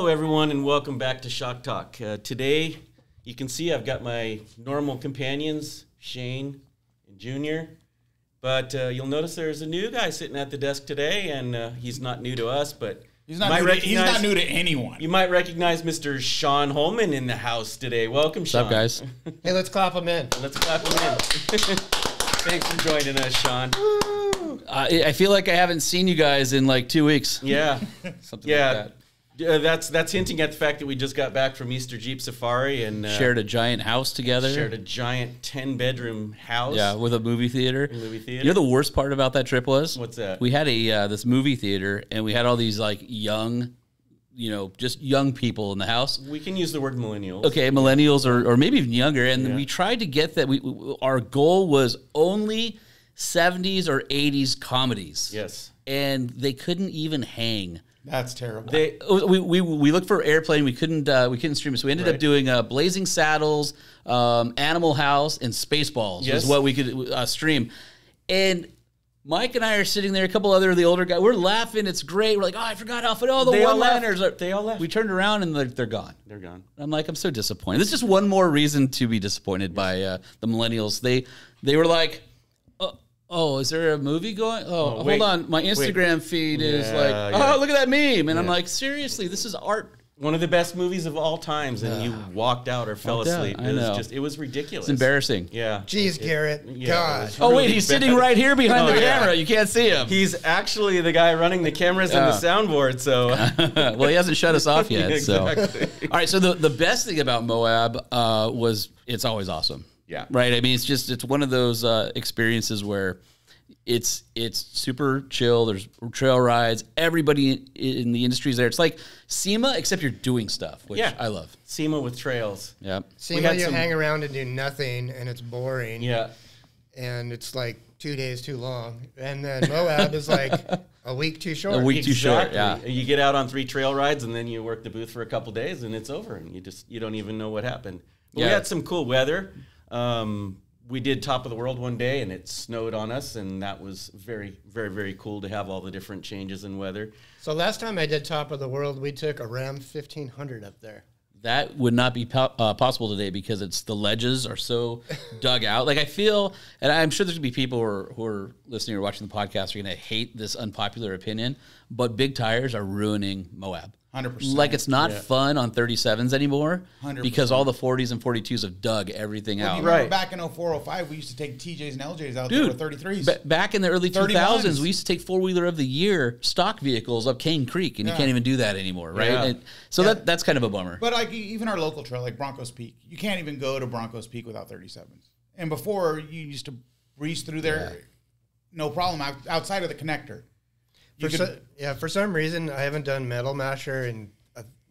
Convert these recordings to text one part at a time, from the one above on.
Hello, everyone, and welcome back to Shock Talk. Today, you can see I've got my normal companions, Shane and Junior, but you'll notice there's a new guy sitting at the desk today, and he's not new to us, but he's not new to anyone. You might recognize Mr. Sean Holman in the house today. Welcome, Sean. What's up, guys? Hey, let's clap him in. Let's clap him in. Thanks for joining us, Sean. I feel like I haven't seen you guys in like 2 weeks. Yeah. Something like that. That's hinting at the fact that we just got back from Easter Jeep Safari and shared a giant house together. Shared a giant 10-bedroom house. Yeah, with a movie theater. You know the worst part about that trip was? What's that? We had a this movie theater, and we had all these like young, just young people in the house. We can use the word millennials. Okay, millennials or maybe even younger. And we tried to get that. Our goal was only 70s or 80s comedies. Yes. And they couldn't even hang. That's terrible. We looked for Airplane. We couldn't stream it. So we ended up doing Blazing Saddles, Animal House, and Spaceballs was what we could stream. And Mike and I are sitting there, a couple other of the older guys. We're laughing. It's great. We're like, I forgot how all the one-liners. They all left. We turned around and they're gone. They're gone. I'm like, I'm so disappointed. This is just one more reason to be disappointed by the millennials. They were like, oh, is there a movie going? Oh, hold on. My Instagram feed is look at that meme. And I'm like, seriously, this is art. One of the best movies of all times, and you walked out or fell asleep. It was ridiculous. It's embarrassing. Yeah. Jeez, Garrett. God. Oh, wait, he's sitting right here behind the camera. You can't see him. He's actually the guy running the cameras and the soundboard, so. Well, he hasn't shut us off yet. Exactly. So. All right, so the best thing about Moab was it's always awesome. Yeah. Right? I mean, it's one of those experiences where it's super chill. There's trail rides. Everybody in the industry is there. It's like SEMA, except you're doing stuff, which I love. SEMA with trails. Yeah. SEMA, you hang around and do nothing, and it's boring. Yeah. And it's like 2 days too long. And then Moab is like a week too short. A week too short, yeah. You get out on 3 trail rides, and then you work the booth for a couple days, and it's over, and you don't even know what happened. But we had some cool weather. We did Top of the World one day, and it snowed on us, and that was very, very, very cool to have all the different changes in weather. So last time I did Top of the World, we took a Ram 1500 up there. That would not be possible today because the ledges are so dug out. Like I feel, and I'm sure there's gonna be people who are listening or watching the podcast are gonna hate this unpopular opinion, but big tires are ruining Moab. 100%. Like it's not fun on 37s anymore 100%. Because all the 40s and 42s have dug everything out. Right. Back in 04, 05, we used to take TJs and LJs out there with 33s. Back in the early 31s. 2000s, we used to take four-wheeler of the year stock vehicles up Cane Creek, and you can't even do that anymore, right? Yeah. And so that's kind of a bummer. But like even our local trail, like Broncos Peak, you can't even go to Broncos Peak without 37s. And before, you used to breeze through there, no problem, outside of the connector. For some reason, I haven't done Metal Masher and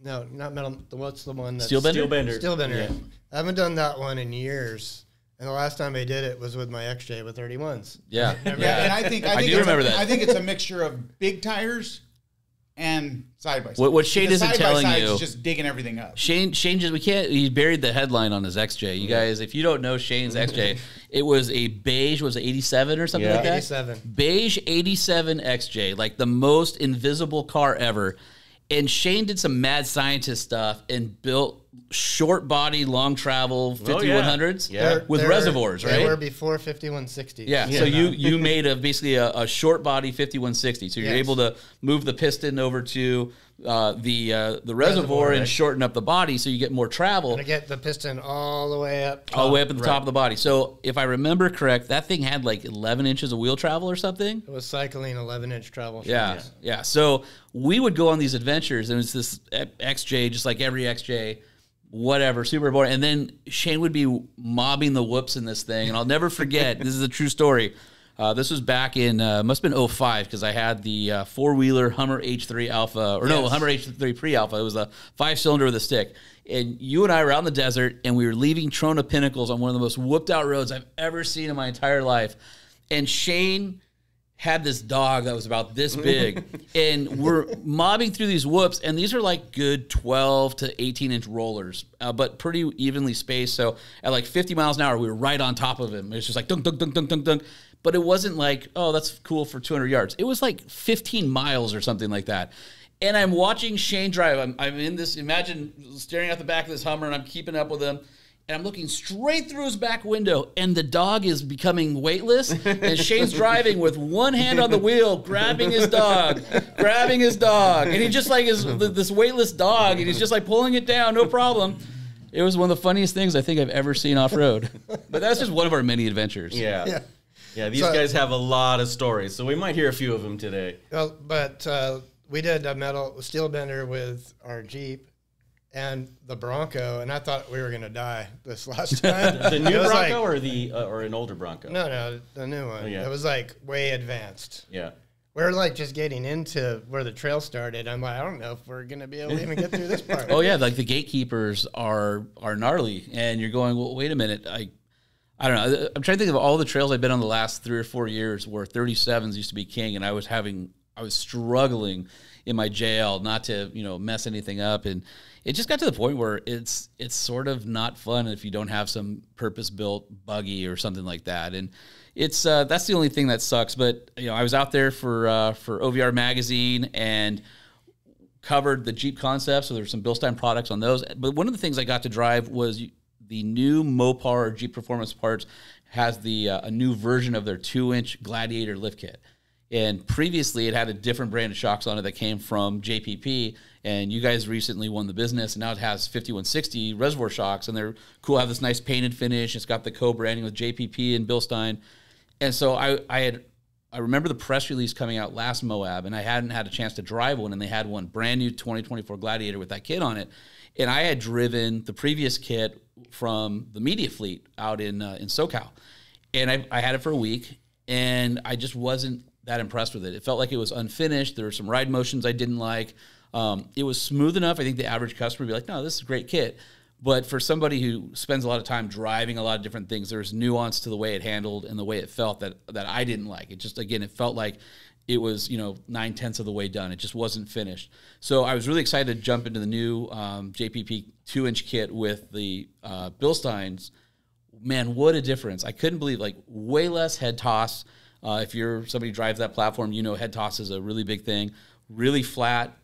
no, not Metal. What's the one? That's Steelbender. Steelbender. Yeah. I haven't done that one in years. And the last time I did it was with my XJ with 31s. Yeah. And I think I do remember that. I think it's a mixture of big tires and side by side. What Shane isn't telling you is just digging everything up. Shane just he buried the headline on his XJ. You guys, if you don't know Shane's XJ, it was a beige, was it 87 or something like that? 87. Beige 87 XJ, like the most invisible car ever. And Shane did some mad scientist stuff and built short body, long travel 5100s with reservoirs, right? They were before 5160s. Yeah. So you made basically a short body 5160. So you're able to move the piston over to the reservoir and shorten up the body so you get more travel. And get the piston all the way up. All the way up at the top of the body. So if I remember correct, that thing had like 11 inches of wheel travel or something. It was cycling 11-inch travel. Yeah. So we would go on these adventures, and it's this XJ, just like every XJ, whatever, super boring. And then Shane would be mobbing the whoops in this thing, and I'll never forget, this is a true story. This was back in, must have been 05, because I had the four-wheeler Hummer H3 Alpha, Hummer H3 Pre-Alpha. It was a 5-cylinder with a stick. And you and I were out in the desert, and we were leaving Trona Pinnacles on one of the most whooped-out roads I've ever seen in my entire life. And Shane had this dog that was about this big, and we're mobbing through these whoops, and these are like good 12 to 18-inch rollers, but pretty evenly spaced. So at like 50 miles an hour, we were right on top of him. It was just like dunk, dunk, dunk, dunk, dunk, dunk. But it wasn't like, oh, that's cool for 200 yards. It was like 15 miles or something like that. And I'm watching Shane drive. I'm in this, imagine staring at the back of this Hummer, and I'm keeping up with him. And I'm looking straight through his back window, and the dog is becoming weightless. And Shane's driving with one hand on the wheel, grabbing his dog. And he just like is this weightless dog, and he's just like pulling it down, no problem. It was one of the funniest things I think I've ever seen off-road. But that's just one of our many adventures. Yeah, these guys have a lot of stories, so we might hear a few of them today. Well, but we did a steel bender with our Jeep and the Bronco, and I thought we were going to die this last time. The new Bronco or an older Bronco? No, the new one. Oh, yeah. It was like way advanced. Yeah. We're like just getting into where the trail started. I'm like, I don't know if we're going to be able to even get through this part. Oh, yeah, like the gatekeepers are gnarly, and you're going, well, wait a minute. I don't know. I'm trying to think of all the trails I've been on the last 3 or 4 years where 37s used to be king, and I was struggling in my JL not to, mess anything up. And it just got to the point where it's sort of not fun if you don't have some purpose-built buggy or something like that. And it's that's the only thing that sucks. But I was out there for OVR magazine and covered the Jeep concepts. So there's some BILSTEIN products on those. But one of the things I got to drive was the new Mopar Jeep Performance Parts has a new version of their 2-inch Gladiator lift kit. And previously, it had a different brand of shocks on it that came from JPP. And you guys recently won the business, and now it has 5160 reservoir shocks, and they're cool. Have this nice painted finish. It's got the co-branding with JPP and BILSTEIN. And so I remember the press release coming out last Moab, and I hadn't had a chance to drive one, and they had one brand new 2024 Gladiator with that kit on it. And I had driven the previous kit from the media fleet out in SoCal, and I had it for a week, and I just wasn't that impressed with it. It felt like it was unfinished. There were some ride motions I didn't like. It was smooth enough. I think the average customer would be like, no, this is a great kit. But for somebody who spends a lot of time driving a lot of different things, there's nuance to the way it handled and the way it felt that I didn't like. It just, again, it felt like it was, 9/10 of the way done. It just wasn't finished. So I was really excited to jump into the new JPP 2-inch kit with the BILSTEINs. Man, what a difference. I couldn't believe, way less head toss. If you're somebody who drives that platform, head toss is a really big thing. Really flat.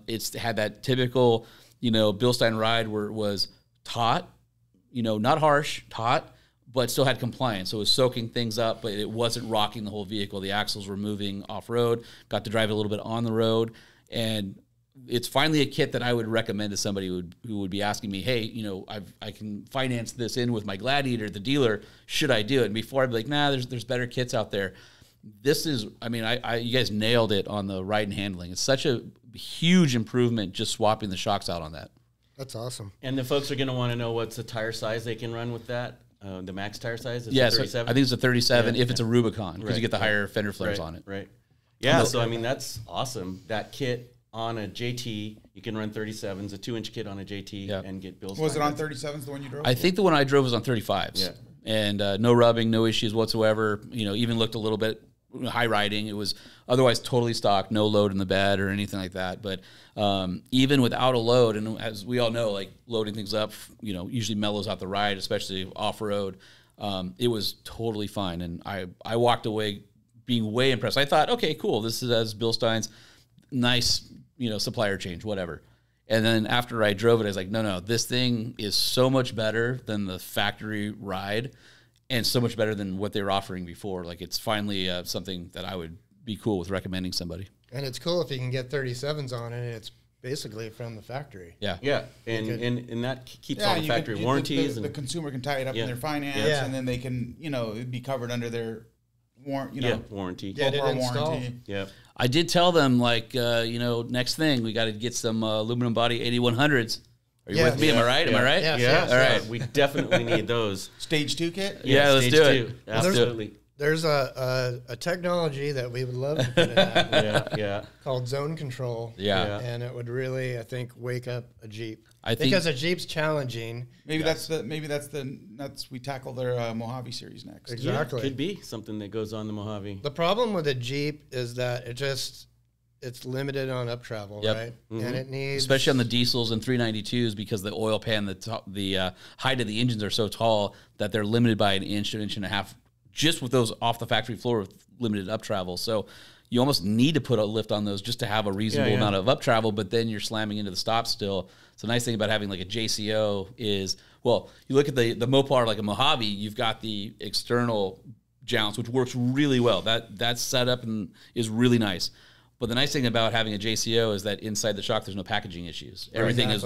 It's had that typical, BILSTEIN ride where it was taut, not harsh, taut, but still had compliance. So it was soaking things up, but it wasn't rocking the whole vehicle. The axles were moving off-road. Got to drive a little bit on the road. And it's finally a kit that I would recommend to somebody who would be asking me, hey, I can finance this in with my Gladiator at the dealer. Should I do it? And before I'd be like, nah, there's better kits out there. This is, you guys nailed it on the ride and handling. It's such a huge improvement just swapping the shocks out on that. That's awesome. And the folks are going to want to know what's the tire size they can run with that. The max tire size is 37? So I think it's a 37 if it's a Rubicon because you get the higher fender flares on it. Right. Yeah, so that's awesome. That kit on a JT, you can run 37s, a 2-inch kit on a JT, and get BILSTEIN. Was it on 37s, the one you drove? I think the one I drove was on 35s. Yeah. And no rubbing, no issues whatsoever. Even looked a little bit high riding. It was otherwise totally stock, no load in the bed or anything like that. But even without a load, and as we all know, loading things up, usually mellows out the ride, especially off-road. It was totally fine. And I walked away being way impressed. I thought, okay, cool. This is as BILSTEIN's nice, supplier change, whatever. And then after I drove it, I was like, no, this thing is so much better than the factory ride and so much better than what they were offering before. It's finally something that I would be cool with recommending somebody. And it's cool if you can get 37s on it. It's basically from the factory. Yeah. Yeah. And that keeps all the factory warranties. The consumer can tie it up in their finance, and then they can, it'd be covered under their warranty. Get it installed. Yeah. I did tell them, next thing, we got to get some aluminum body 8100s. Are you with me? Am I right? Am I right? Yes. All right. We definitely need those. Stage 2 kit? Yeah, let's do it. Absolutely. There's a technology that we would love to put in that called zone control. Yeah. And it would really, I think, wake up a Jeep. Because a Jeep's challenging. Maybe that's we tackle their Mojave series next. Exactly. Yeah, could be something that goes on the Mojave. The problem with a Jeep is that it's limited on up travel, right? Mm-hmm. And it needs, especially on the diesels and 392s, because the oil pan, the height of the engines are so tall that they're limited by an inch and a half, just with those off the factory floor with limited up travel. So you almost need to put a lift on those just to have a reasonable amount of up travel, but then you're slamming into the stop still. So the nice thing about having like a JCO is, well, you look at the Mopar, like a Mojave, you've got the external jounce, which works really well. That setup is really nice. But the nice thing about having a JCO is that inside the shock, there's no packaging issues. Everything is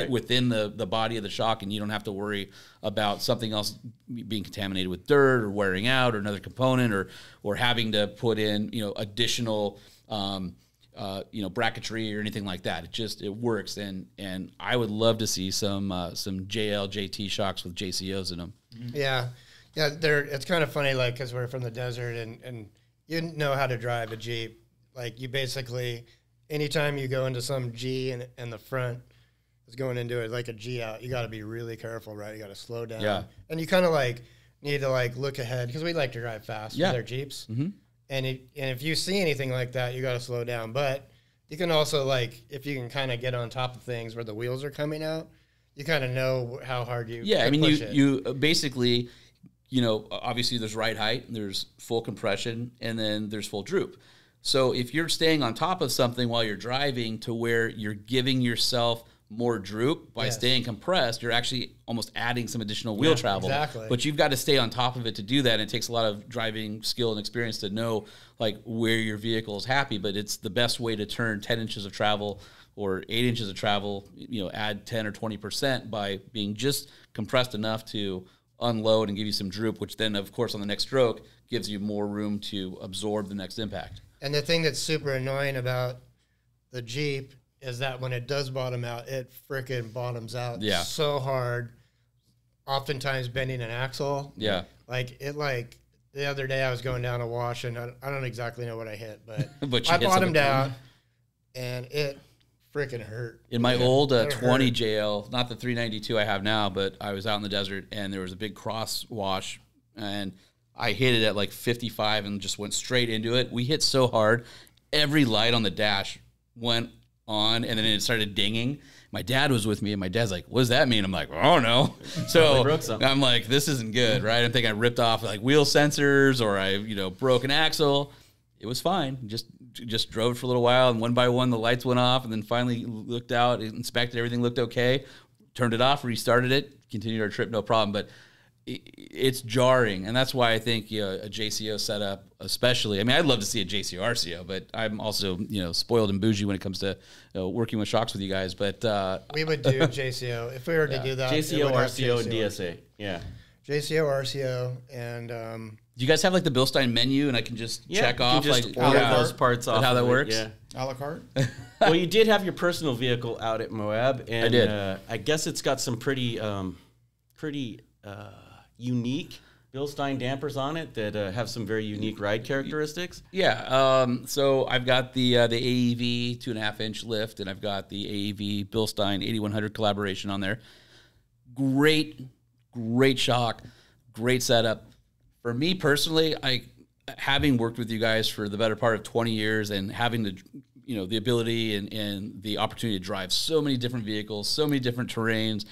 within the body of the shock, and you don't have to worry about something else being contaminated with dirt or wearing out or another component or having to put in, additional, bracketry or anything like that. It works. And I would love to see some JL, JT shocks with JCOs in them. Yeah. Yeah. It's kind of funny, like, cause we're from the desert and you know how to drive a Jeep. Like, you basically, anytime you go into some G and the front is going into it like a G out, you got to be really careful, right? You got to slow down. Yeah. And you kind of like need to like look ahead because we like to drive fast with our Jeeps. Mm-hmm. And if you see anything like that, you got to slow down. But you can also, like, if you can kind of get on top of things where the wheels are coming out, you kind of know how hard you can push it. You basically, obviously there's ride height, there's full compression, and then there's full droop. So if you're staying on top of something while you're driving to where you're giving yourself more droop by staying compressed, you're actually almost adding some additional wheel travel. Exactly. But you've got to stay on top of it to do that. And it takes a lot of driving skill and experience to know like where your vehicle is happy. But it's the best way to turn 10 inches of travel or 8 inches of travel, add 10 or 20% by being just compressed enough to unload and give you some droop, which then, of course, on the next stroke gives you more room to absorb the next impact. And the thing that's super annoying about the Jeep is that when it does bottom out, it freaking bottoms out so hard, oftentimes bending an axle. Yeah. Like, the other day I was going down a wash, and I don't exactly know what I hit, but, but I bottomed out, and it freaking hurt. In my old 20 JL, not the 392 I have now, but I was out in the desert, and there was a big cross wash, and I hit it at like 55 and just went straight into it. We hit so hard, every light on the dash went on, and then it started dinging. My dad was with me, and my dad's like, "What does that mean?" I'm like, "Oh no." So I'm like, "This isn't good, right?" I think I ripped off like wheel sensors, or I, broke an axle. It was fine. Just drove it for a little while, and one by one the lights went off, and then finally looked out, inspected, everything looked okay, turned it off, restarted it, continued our trip, no problem. But it's jarring, and that's why I think a JCO setup, especially. I mean, I'd love to see a JCO RCO, but I'm also spoiled and bougie when it comes to working with shocks with you guys. But we would do JCO if we were to do that. JCO, RCO, and DSA. Yeah. JCO, RCO, and do you guys have like the BILSTEIN menu, and I can just check off just like order those parts off? How that works? Yeah. A la carte. Well, you did have your personal vehicle out at Moab, and I did. I guess it's got some pretty unique BILSTEIN dampers on it that have some very unique ride characteristics. Yeah. So I've got the AEV 2.5-inch lift, and I've got the AEV BILSTEIN 8100 collaboration on there. Great shock, great setup. For me personally, having worked with you guys for the better part of 20 years and having the ability and the opportunity to drive so many different vehicles, so many different terrains,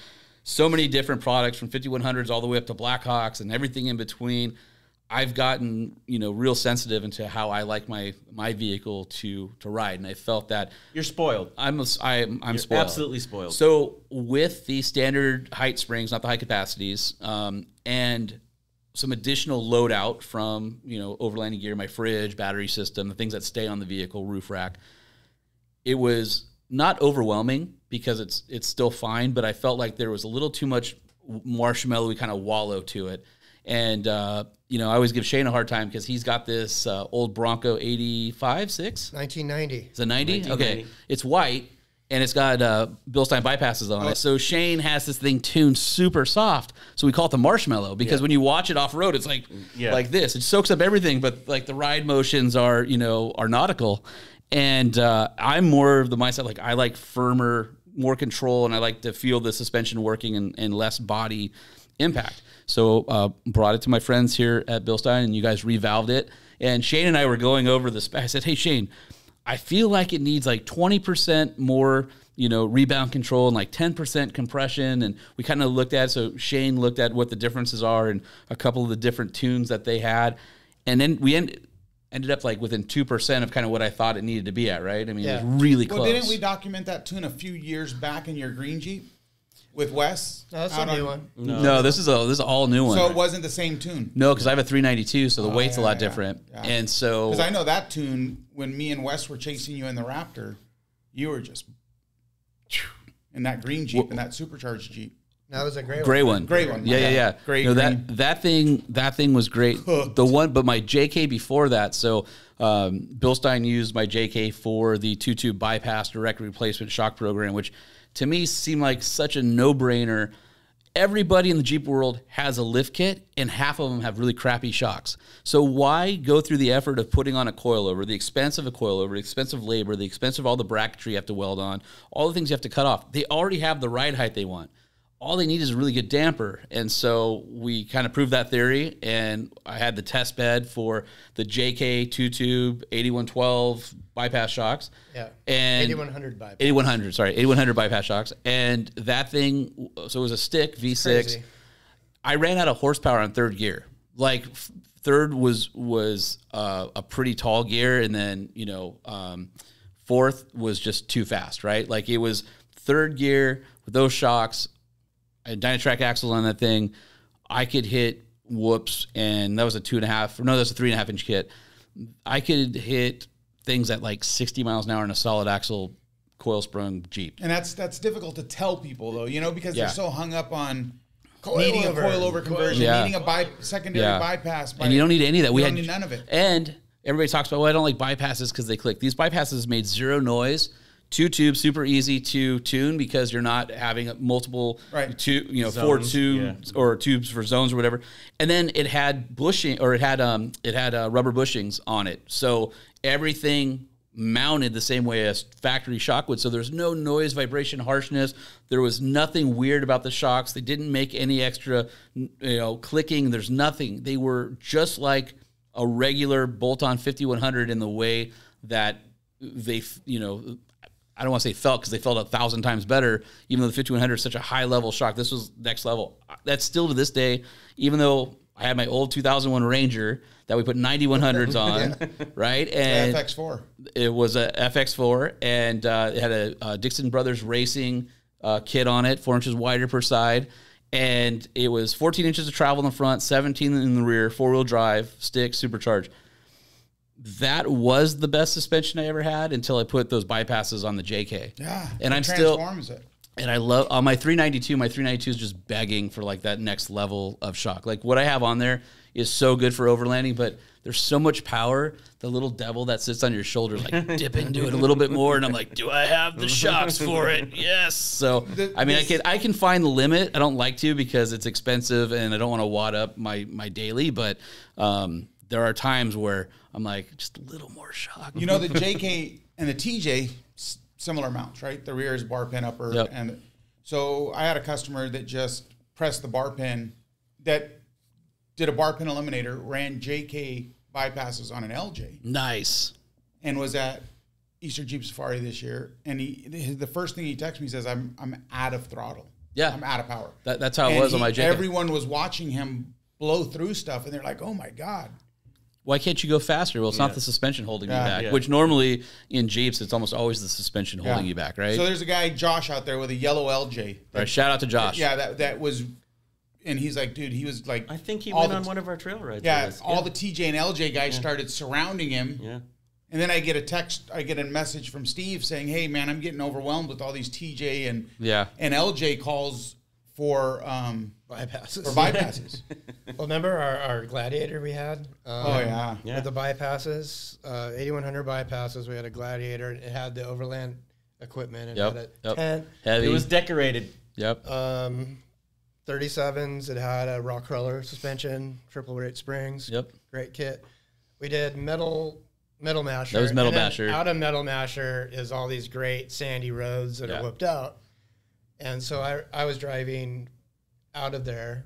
so many different products from 5100s all the way up to Blackhawks and everything in between. I've gotten, real sensitive into how I like my vehicle to ride, and I felt that you're spoiled. I'm spoiled, absolutely spoiled. So with the standard height springs, not the high capacities, and some additional loadout from overlanding gear, my fridge, battery system, the things that stay on the vehicle, roof rack, it was not overwhelming because it's still fine, but I felt like there was a little too much marshmallowy kind of wallow to it. And, I always give Shane a hard time because he's got this old Bronco 85, 6? 1990. Is it 90? Okay. It's white, and it's got BILSTEIN bypasses on it. So Shane has this thing tuned super soft. So we call it the marshmallow because when you watch it off-road, it's like this. It soaks up everything, but like the ride motions are nautical. And I'm more of the mindset, like I like firmer, more control, and I like to feel the suspension working and less body impact. So brought it to my friends here at BILSTEIN, and you guys revalved it. And Shane and I were going over the spec. I said, "Hey, Shane, I feel like it needs like 20% more, rebound control and like 10% compression." And we kind of looked at it. So Shane looked at what the differences are and a couple of the different tunes that they had. And then ended up like within 2% of kind of what I thought it needed to be at, right? I mean, Yeah. it was really close. Well, didn't we document that tune a few years back in your green Jeep with Wes? No, that's a new one. No, this is a all new one. So it wasn't the same tune. No, because I have a 392, so the weight's a lot different. Yeah. And so... Because I know that tune, when me and Wes were chasing you in the Raptor, you were just in that green Jeep, in that supercharged Jeep. That was a gray one. Gray one. Yeah. Gray, no, green. that thing was great. Cooked. The one, but my JK before that. So BILSTEIN used my JK for the 2-tube bypass direct replacement shock program, which to me seemed like such a no-brainer. Everybody in the Jeep world has a lift kit, and half of them have really crappy shocks. So why go through the effort of putting on a coilover, the expense of a coilover, the expense of labor, the expense of all the bracketry you have to weld on, all the things you have to cut off? They already have the ride height they want. All they need is a really good damper. And so we kind of proved that theory, and I had the test bed for the JK 2-tube 8112 bypass shocks. Yeah. And 8100 bypass. 8100 bypass shocks. And that thing, so it was a stick V6. Crazy. I ran out of horsepower on third gear. Like third was a pretty tall gear, and then, fourth was just too fast, right? Like it was third gear with those shocks. I had Dynatrack axles on that thing. I could hit whoops, and that was a 3.5 inch kit. I could hit things at like 60 miles an hour in a solid axle coil sprung Jeep. And that's difficult to tell people though, because they're so hung up on needing a coilover conversion, needing a secondary bypass. And you don't need any of that. We don't need none of it. And everybody talks about, well, I don't like bypasses because they click. These bypasses made zero noise. 2 tubes, super easy to tune because you're not having multiple, zones, 4 tubes or tubes for zones or whatever. And then it had bushing, or it had rubber bushings on it, so everything mounted the same way as factory shock would. So there's no noise, vibration, harshness. There was nothing weird about the shocks. They didn't make any extra, clicking. There's nothing. They were just like a regular bolt-on 5100 in the way that they, I don't want to say felt, because they felt 1,000 times better, even though the 5100 is such a high-level shock. This was next level. That's still to this day, even though I had my old 2001 Ranger that we put 9100s on, right? And FX4. It was a FX4, and it had a Dixon Brothers Racing kit on it, 4 inches wider per side, and it was 14 inches of travel in the front, 17 in the rear, 4-wheel drive, stick, supercharged. That was the best suspension I ever had until I put those bypasses on the JK. Yeah, and I'm transforms it. And I love on my 392. My 392 is just begging for like that next level of shock. Like what I have on there is so good for overlanding, but there's so much power. The little devil that sits on your shoulder, like dip into it a little bit more, and I'm like, do I have the shocks for it? Yes. So I can find the limit. I don't like to because it's expensive and I don't want to wad up my daily, but there are times where I'm like, just a little more shock. The JK and the TJ, similar mounts, right? The rear is bar pin upper. Yep. And so I had a customer that just pressed the bar pin, that did a bar pin eliminator, ran JK bypasses on an LJ. Nice. And was at Eastern Jeep Safari this year. And the first thing he texted me says, I'm out of throttle. Yeah. I'm out of power. That's how it was on my JK. Everyone was watching him blow through stuff, and they're like, oh my God. Why can't you go faster? Well, it's not the suspension holding you back, which normally in Jeeps, it's almost always the suspension holding you back, right? So there's a guy, Josh, out there with a yellow LJ. Right, shout out to Josh. Yeah, that was, and he's like, dude, he was like. I think he went on one of our trail rides. Yeah, all the TJ and LJ guys started surrounding him. Yeah. And then I get a message from Steve saying, hey, man, I'm getting overwhelmed with all these TJ and LJ calls for bypasses. Well, remember our Gladiator we had? With the bypasses, 8100 bypasses. We had a Gladiator. It had the overland equipment. It had a tent. Heavy. It was decorated. Yep. 37s. It had a rock crawler suspension, triple rate springs. Yep. Great kit. We did metal masher. That was metal masher. Out of metal masher is all these great sandy roads that are whooped out. And so I was driving out of there,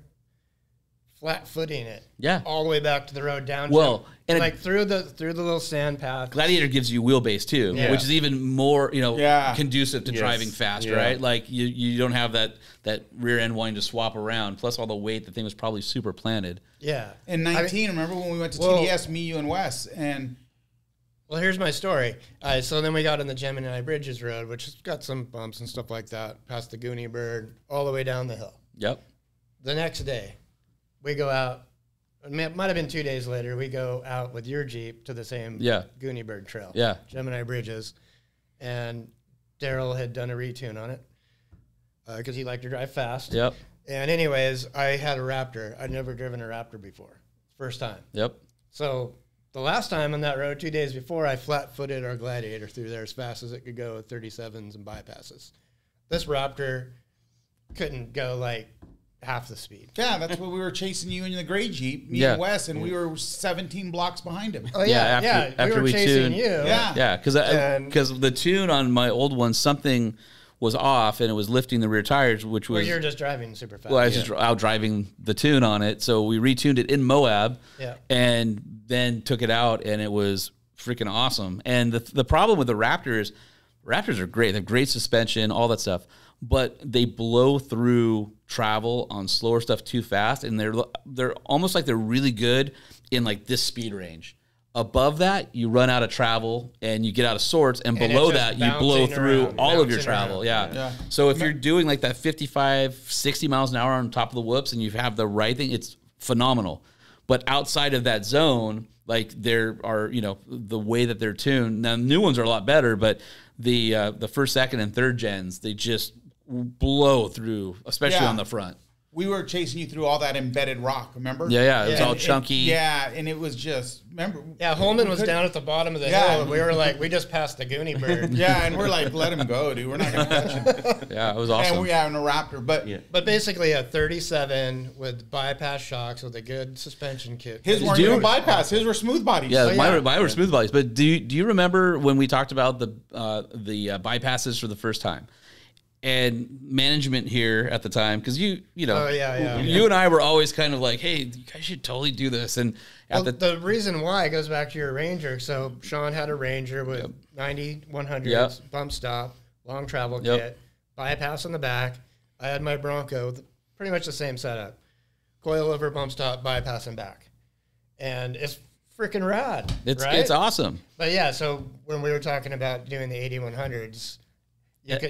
flat-footing it. Yeah. All the way back to the road down. Well, and like through the little sand path. Gladiator gives you wheelbase too, which is even more, conducive to driving fast, right? Like you don't have that rear end wanting to swap around. Plus all the weight, the thing was probably super planted. Yeah. In 19, remember when we went to TDS, me, you, and Wes, and... Well, here's my story. So then we got on the Gemini Bridges Road, which has got some bumps and stuff like that, past the Goonie Bird, all the way down the hill. Yep. The next day, we go out. It might have been 2 days later. We go out with your Jeep to the same Goonie Bird Trail. Yeah. Gemini Bridges. And Daryl had done a retune on it because he liked to drive fast. Yep. And anyways, I had a Raptor. I'd never driven a Raptor before. First time. Yep. So the last time on that road, 2 days before, I flat-footed our Gladiator through there as fast as it could go with 37s and bypasses. This Raptor couldn't go like half the speed. Yeah, that's what we were chasing you in the gray Jeep, me and Wes, and we were 17 blocks behind him. Oh yeah, after we were chasing tuned, you. Yeah, because the tune on my old one, something was off, and it was lifting the rear tires, which was... Well, you're just driving super fast. Well, I was just out driving the tune on it, so we retuned it in Moab, and then took it out, and it was freaking awesome. And the problem with the Raptors are great. They have great suspension, all that stuff, but they blow through travel on slower stuff too fast, and they're almost like they're really good in like this speed range. Above that, you run out of travel and you get out of sorts, and below that, you blow through all of your travel. Yeah. So if you're doing like that 55, 60 miles an hour on top of the whoops and you have the right thing, it's phenomenal. But outside of that zone, like there are, the way that they're tuned. Now, new ones are a lot better, but the first, second, and third gens, they just blow through, especially on the front. We were chasing you through all that embedded rock, remember? Yeah, it was all chunky. And it was just, remember? Yeah, Holman was down at the bottom of the hill, and we were like, we just passed the Goonie Bird. And we're like, let him go, dude. We're not going to touch him. Yeah, it was awesome. And we have a Raptor, but basically a 37 with bypass shocks with a good suspension kit. His weren't even bypass. His were smooth bodies. Yeah, mine were smooth bodies. But do you remember when we talked about the bypasses for the first time? And management here at the time, because you and I were always kind of like, hey, you guys should totally do this. And the reason why goes back to your Ranger. So Sean had a Ranger with 90 100s, bump stop, long travel kit, bypass in the back. I had my Bronco with pretty much the same setup, coil over, bump stop, bypass and back, and it's freaking rad. It's awesome. But yeah, so when we were talking about doing the 8100s.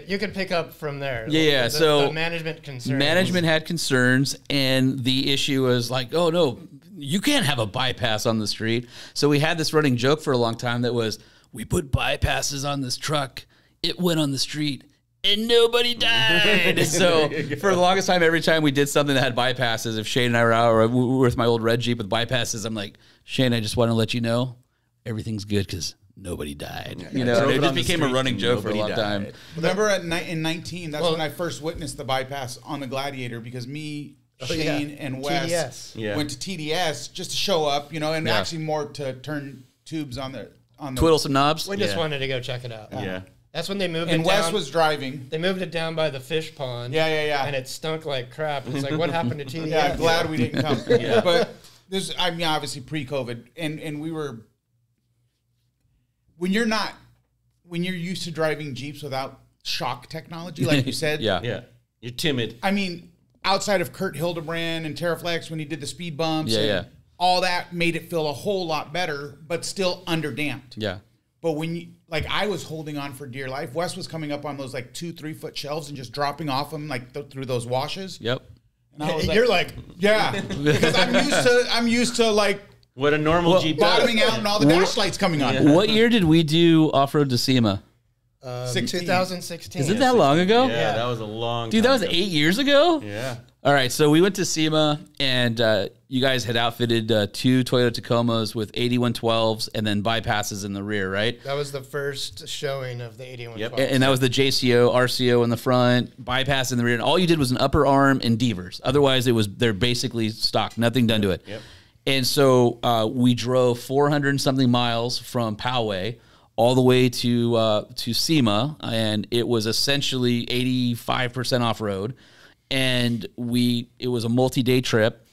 You could pick up from there. So the management concerns. Management had concerns, and the issue was like, oh no, you can't have a bypass on the street. So we had this running joke for a long time that was, we put bypasses on this truck, it went on the street, and nobody died. So for the longest time, every time we did something that had bypasses, if Shane and I were out or we were with my old red Jeep with bypasses, I'm like, Shane, I just want to let you know, everything's good because nobody died. It just became a running joke for a long time. Remember in 19, that's when I first witnessed the bypass on the Gladiator, because me, Shane, and Wes went to TDS just to show up, and actually more to turn tubes on the twiddle some knobs. We just wanted to go check it out. Yeah. That's when they moved it down. And Wes was driving. They moved it down by the fish pond. Yeah. And it stunk like crap. It's like, what happened to TDS? Yeah, glad we didn't come. But this, obviously pre-COVID, and we were... When you're used to driving Jeeps without shock technology, like you said, you're timid. I mean, outside of Kurt Hildebrand and Terraflex when he did the speed bumps, all that made it feel a whole lot better, but still underdamped. Yeah. But when I was holding on for dear life, Wes was coming up on those like 2-3 foot shelves and just dropping off them like through those washes. Yep. And I was you're like, because I'm used to like. What a normal Jeep bottoming out and all the dash lights coming on. What year did we do off-road to SEMA? 2016. Is it that long ago? Yeah, that was a long Dude, that was 8 years ago? Yeah. All right, so we went to SEMA, and you guys had outfitted 2 Toyota Tacomas with 8112s and then bypasses in the rear, right? That was the first showing of the 8112s. Yep. And that was the JCO, RCO in the front, bypass in the rear, and all you did was an upper arm and Devers. Otherwise, they're basically stock, nothing done to it. Yep. And so we drove 400 and something miles from Poway all the way to SEMA, and it was essentially 85% off-road. And it was a multi-day trip.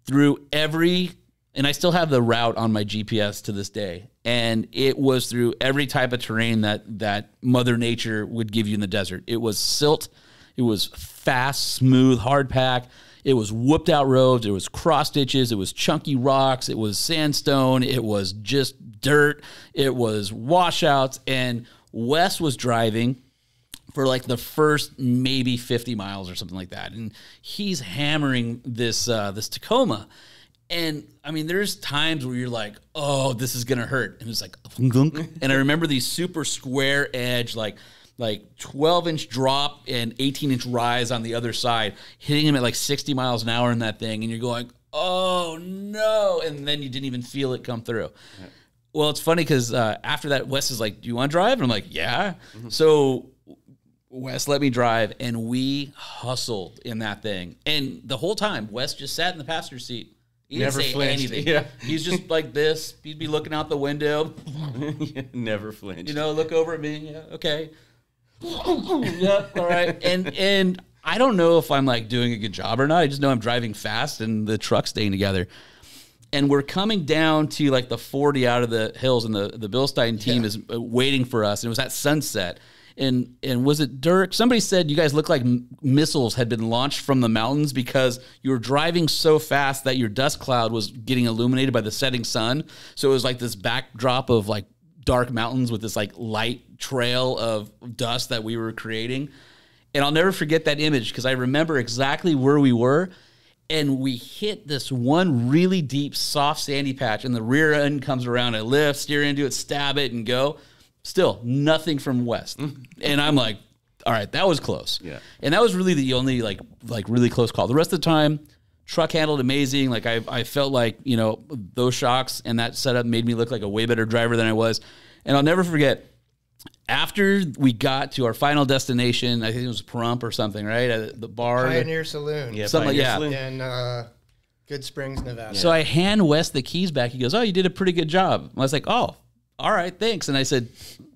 through every, and I still have the route on my GPS to this day. And it was through every type of terrain that Mother Nature would give you in the desert. It was silt. It was fast, smooth, hard pack. It was whooped out roads. It was cross ditches. It was chunky rocks. It was sandstone. It was just dirt. It was washouts. And Wes was driving for like the first maybe 50 miles or something like that. And he's hammering this Tacoma. And I mean, there's times where you're like, oh, this is going to hurt. And it's like, and I remember these super square edge, like 12-inch drop and 18-inch rise on the other side, hitting him at like 60 miles an hour in that thing. And you're going, oh no. And then you didn't even feel it come through. Yeah. Well, it's funny because after that, Wes is like, do you want to drive? And I'm like, yeah. Mm-hmm. So Wes let me drive, and we hustled in that thing. And the whole time, Wes just sat in the passenger seat. He didn't say anything. Yeah. He's just like this. He'd be looking out the window. Never flinched. You know, look over at me. Yeah, okay. Yeah, all right. And I don't know if I'm like doing a good job or not. I just know I'm driving fast and the truck's staying together. And we're coming down to like the 40 out of the hills, and the BILSTEIN team is waiting for us. And it was at sunset. And was it Dirk? Somebody said you guys look like missiles had been launched from the mountains because you were driving so fast that your dust cloud was getting illuminated by the setting sun. So it was like this backdrop of like dark mountains with this like light trail of dust that we were creating. And I'll never forget that image because I remember exactly where we were. And we hit this one really deep, soft, sandy patch, and the rear end comes around. I lift, steer into it, stab it, and go. Still, nothing from West. And I'm like, all right, that was close. Yeah. And that was really the only, like really close call. The rest of the time, truck handled amazing. Like, I felt like, you know, those shocks and that setup made me look like a way better driver than I was. And I'll never forget, after we got to our final destination, I think it was Pahrump or something, right? At the bar. Pioneer Saloon. Yeah, something like that. In Good Springs, Nevada. So I hand Wes the keys back. He goes, oh, you did a pretty good job. I was like, oh, all right, thanks. And I said,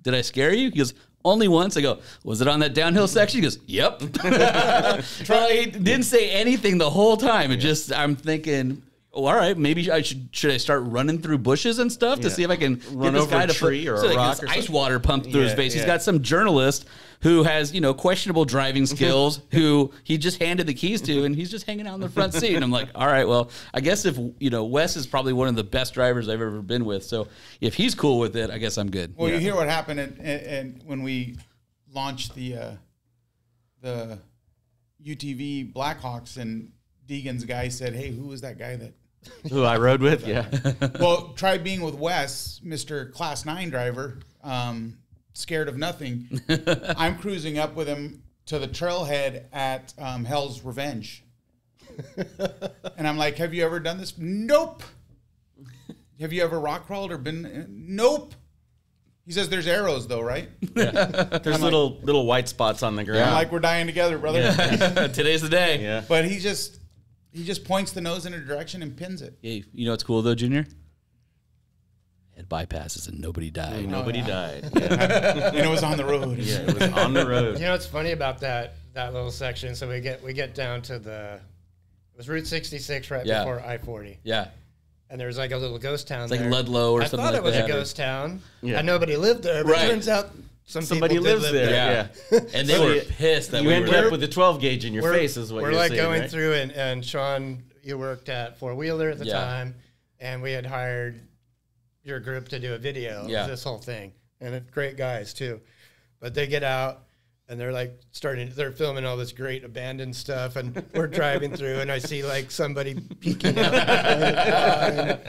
did I scare you? He goes, only once. I go, was it on that downhill section? He goes, yep. He didn't say anything the whole time. It just, I'm thinking, oh, all right, maybe I should I start running through bushes and stuff to see if I can run get this over guy a tree or so a rock or ice water pumped through his face. He's got some journalist who has, you know, questionable driving skills who he just handed the keys to, and he's just hanging out in the front seat. And I'm like, all right, well, I guess if, you know, Wes is probably one of the best drivers I've ever been with. So if he's cool with it, I guess I'm good. Well, you hear what happened and when we launched the UTV Blackhawks, and Deegan's guy said, hey, who was that guy that who I rode with? Yeah. Well, try being with Wes, Mr. Class 9 driver, scared of nothing. I'm cruising up with him to the trailhead at Hell's Revenge. And I'm like, have you ever done this? Nope. Have you ever rock crawled or been? Nope. He says there's arrows though, right? Yeah. There's little white spots on the ground. I'm like, we're dying together, brother. Yeah. Today's the day. Yeah. But he just points the nose in a direction and pins it. Hey, you know what's cool though, Junior? Had bypasses and nobody died. Nobody died. Yeah. And it was on the road. Yeah, it was on the road. You know what's funny about that little section? So we get down to it was Route 66 right before I-40. Yeah. And there was like a little ghost town. It's like Ludlow or something like that. I thought it was a ghost town. Yeah. And nobody lived there, but it turns out somebody lives there. Yeah. And they were pissed that you ended up with a 12 gauge in your face is what you're saying. We're like going right? through, and Sean, you worked at Four Wheeler at the time, and we had hired your group to do a video of this whole thing. And it's great guys too. But they get out and they're like they're filming all this great abandoned stuff, and we're driving through, and I see like somebody peeking out.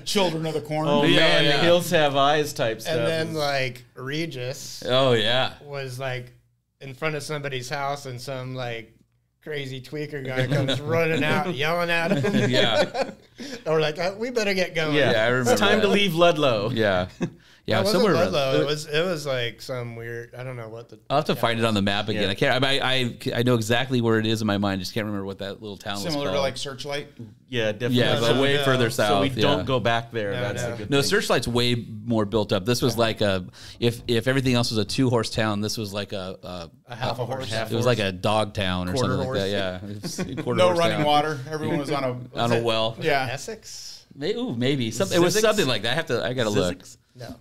Children of the Corn. Oh man, the hills have eyes type stuff. And then like Regis was like in front of somebody's house, and some like crazy tweaker guy comes running out yelling at him. Yeah. And we're like, we better get going. Yeah, I remember. It's time to leave Ludlow. Yeah. Yeah, it somewhere wasn't around. Ludlow. It was like some weird. I don't know what the. I'll have to find it on the map again. Yeah. I know exactly where it is in my mind. Just can't remember what that little town was called. Similar to like Searchlight. Yeah, definitely. Yeah, but way further south. So we don't go back there. That's a good No, thing. Searchlight's way more built up. This was like if everything else was a 2-horse town, this was like a half a horse. It was like a dog town or Quarter something horse. like that. Yeah, it was a quarter No horse running town. water. Everyone was on a well. Yeah. Essex. Maybe something. It was Zizix? something like that. I gotta look.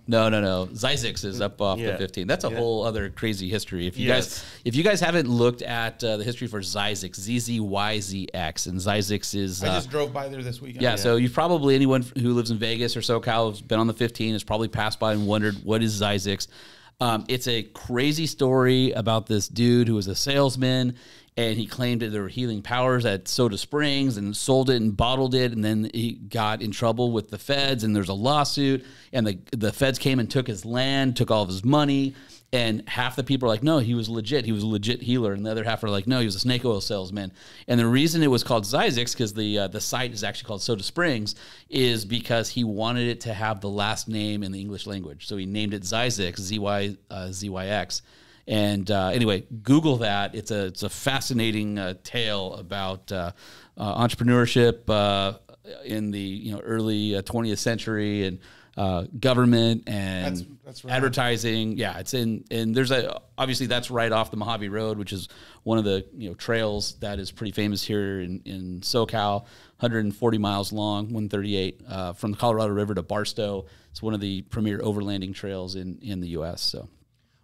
No. Zizix is up off the 15. That's a whole other crazy history. If you guys haven't looked at the history for Zizix, ZZYZX, and Zizix is. I just drove by there this weekend. Yeah, so you've probably, anyone who lives in Vegas or SoCal has been on the 15, has probably passed by and wondered, what is Zizix? It's a crazy story about this dude who was a salesman, and he claimed that there were healing powers at Soda Springs and sold it and bottled it, and then he got in trouble with the feds, and there's a lawsuit, and the feds came and took his land, took all of his money, and half the people are like, no, he was a legit healer, and the other half are like, no, he was a snake oil salesman. And the reason it was called Zizix, because the site is actually called Soda Springs, is because he wanted it to have the last name in the English language, so he named it Zizix, ZYX. And anyway, Google that. It's a fascinating tale about entrepreneurship in the early 20th century, and government and that's right. advertising. Yeah, it's and there's obviously that's right off the Mojave Road, which is one of the trails that is pretty famous here in SoCal. 140 miles long, 138 from the Colorado River to Barstow. It's one of the premier overlanding trails in the U.S. So.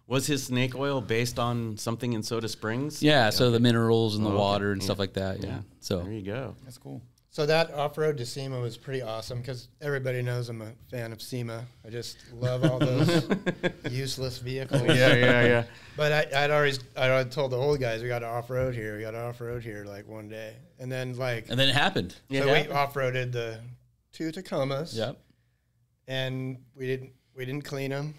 Was his snake oil based on something in Soda Springs? Yeah, so the minerals and the water and stuff like that. Yeah, so there you go. That's cool. So that off-road to SEMA was pretty awesome because everybody knows I'm a fan of SEMA. I just love all those useless vehicles. Yeah. But I'd told the old guys we got to off-road here. We got to off-road here like one day, and then it happened. So we off-roaded the 2 Tacomas. Yep. And we didn't clean them.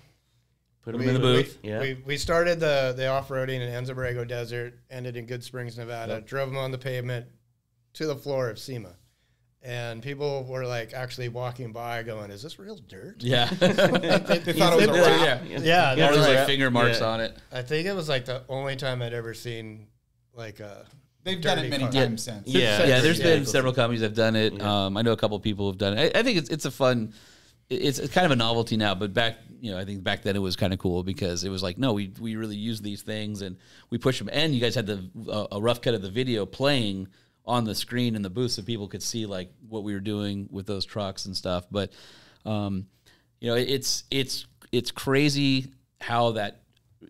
Put them in the booth. We started the off-roading in Enzo Borrego Desert, ended in Good Springs, Nevada, drove them on the pavement to the floor of SEMA. And people were like actually walking by going, is this real dirt? Yeah. They thought it was a wrap. Yeah. There was like finger marks on it. I think it was like the only time I'd ever seen like a They've done it many times since. Yeah, there's been several companies that have done it. I know a couple of people have done it. I think it's a fun, it's kind of a novelty now, but back, I think back then it was kind of cool because it was like, no, we really use these things and we push them. And you guys had a rough cut of the video playing on the screen in the booth so people could see like what we were doing with those trucks and stuff. But, it's crazy how that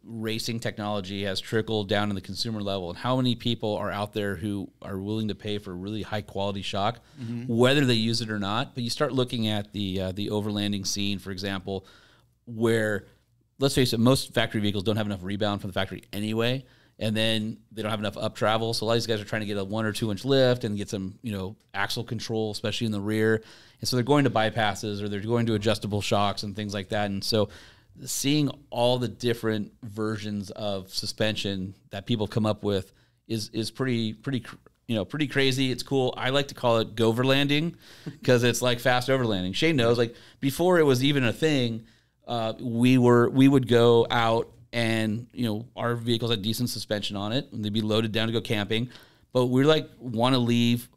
racing technology has trickled down in the consumer level and how many people are out there who are willing to pay for really high quality shock, whether they use it or not. But you start looking at the overlanding scene, for example, where, let's face it, most factory vehicles don't have enough rebound from the factory anyway, and then they don't have enough up travel. So a lot of these guys are trying to get a 1 or 2 inch lift and get some, axle control, especially in the rear. And so they're going to bypasses or they're going to adjustable shocks and things like that. And so seeing all the different versions of suspension that people come up with is pretty crazy. It's cool. I like to call it goverlanding because it's like fast overlanding. Shane knows, like before it was even a thing, we would go out and our vehicles had decent suspension on it and they'd be loaded down to go camping, but we're like want to leave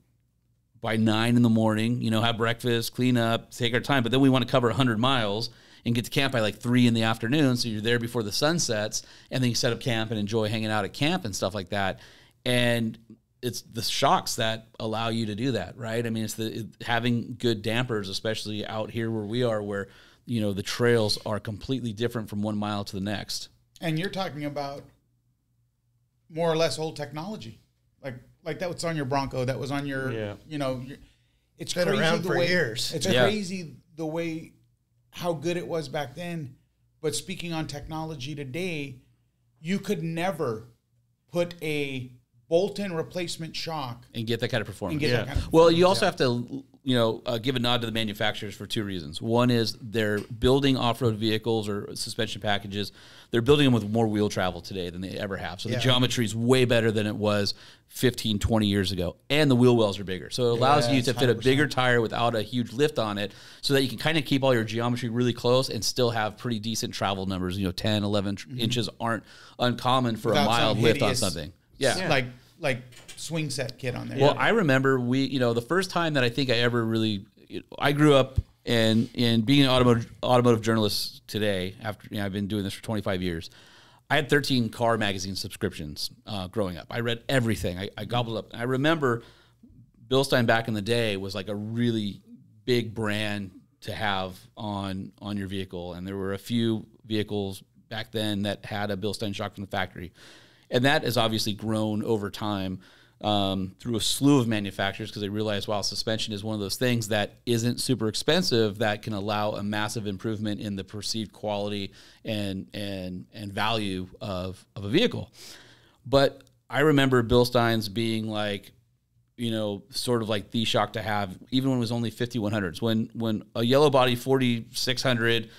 by 9 in the morning, have breakfast, clean up, take our time, but then we want to cover 100 miles and get to camp by like 3 in the afternoon. So you're there before the sun sets and then you set up camp and enjoy hanging out at camp and stuff like that. And it's the shocks that allow you to do that, right? I mean, it's having good dampers, especially out here where we are, where, the trails are completely different from 1 mile to the next. And you're talking about more or less old technology. Like that was on your Bronco, that was on your, it's been crazy around for years. It's crazy the way, how good it was back then. But speaking on technology today, you could never put a bolt-in replacement shock and get that kind of performance. That kind of well, you also have to, give a nod to the manufacturers for two reasons. One is they're building off-road vehicles or suspension packages. They're building them with more wheel travel today than they ever have. So the geometry is way better than it was 15, 20 years ago. And the wheel wells are bigger. So it allows you to fit 100%. A bigger tire without a huge lift on it so that you can kind of keep all your geometry really close and still have pretty decent travel numbers. 10, 11 inches aren't uncommon for without a mild lift on something. Yeah. Like swing set kit on there. Well, I remember the first time that I think I ever really, I grew up in being an automotive journalist today, after I've been doing this for 25 years. I had 13 car magazine subscriptions growing up. I read everything. I gobbled up. I remember BILSTEIN back in the day was like a really big brand to have on your vehicle. And there were a few vehicles back then that had a BILSTEIN shock from the factory. And that has obviously grown over time through a slew of manufacturers because they realize, wow, suspension is one of those things that isn't super expensive that can allow a massive improvement in the perceived quality and value of a vehicle. But I remember BILSTEINs being like, sort of like the shock to have, even when it was only 5100s. When a yellow body 4600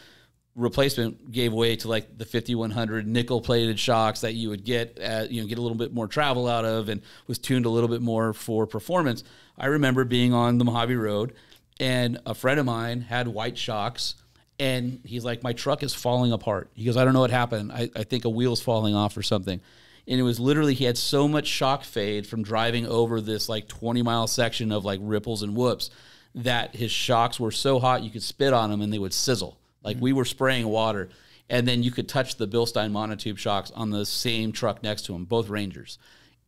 replacement gave way to like the 5100 nickel plated shocks that you would get get a little bit more travel out of and was tuned a little bit more for performance. I remember being on the Mojave Road and a friend of mine had white shocks and he's like, my truck is falling apart. He goes, I don't know what happened. I think a wheel's falling off or something. And it was literally, he had so much shock fade from driving over this like 20-mile section of like ripples and whoops that his shocks were so hot you could spit on them and they would sizzle. Like we were spraying water, and then you could touch the BILSTEIN monotube shocks on the same truck next to him, both Rangers.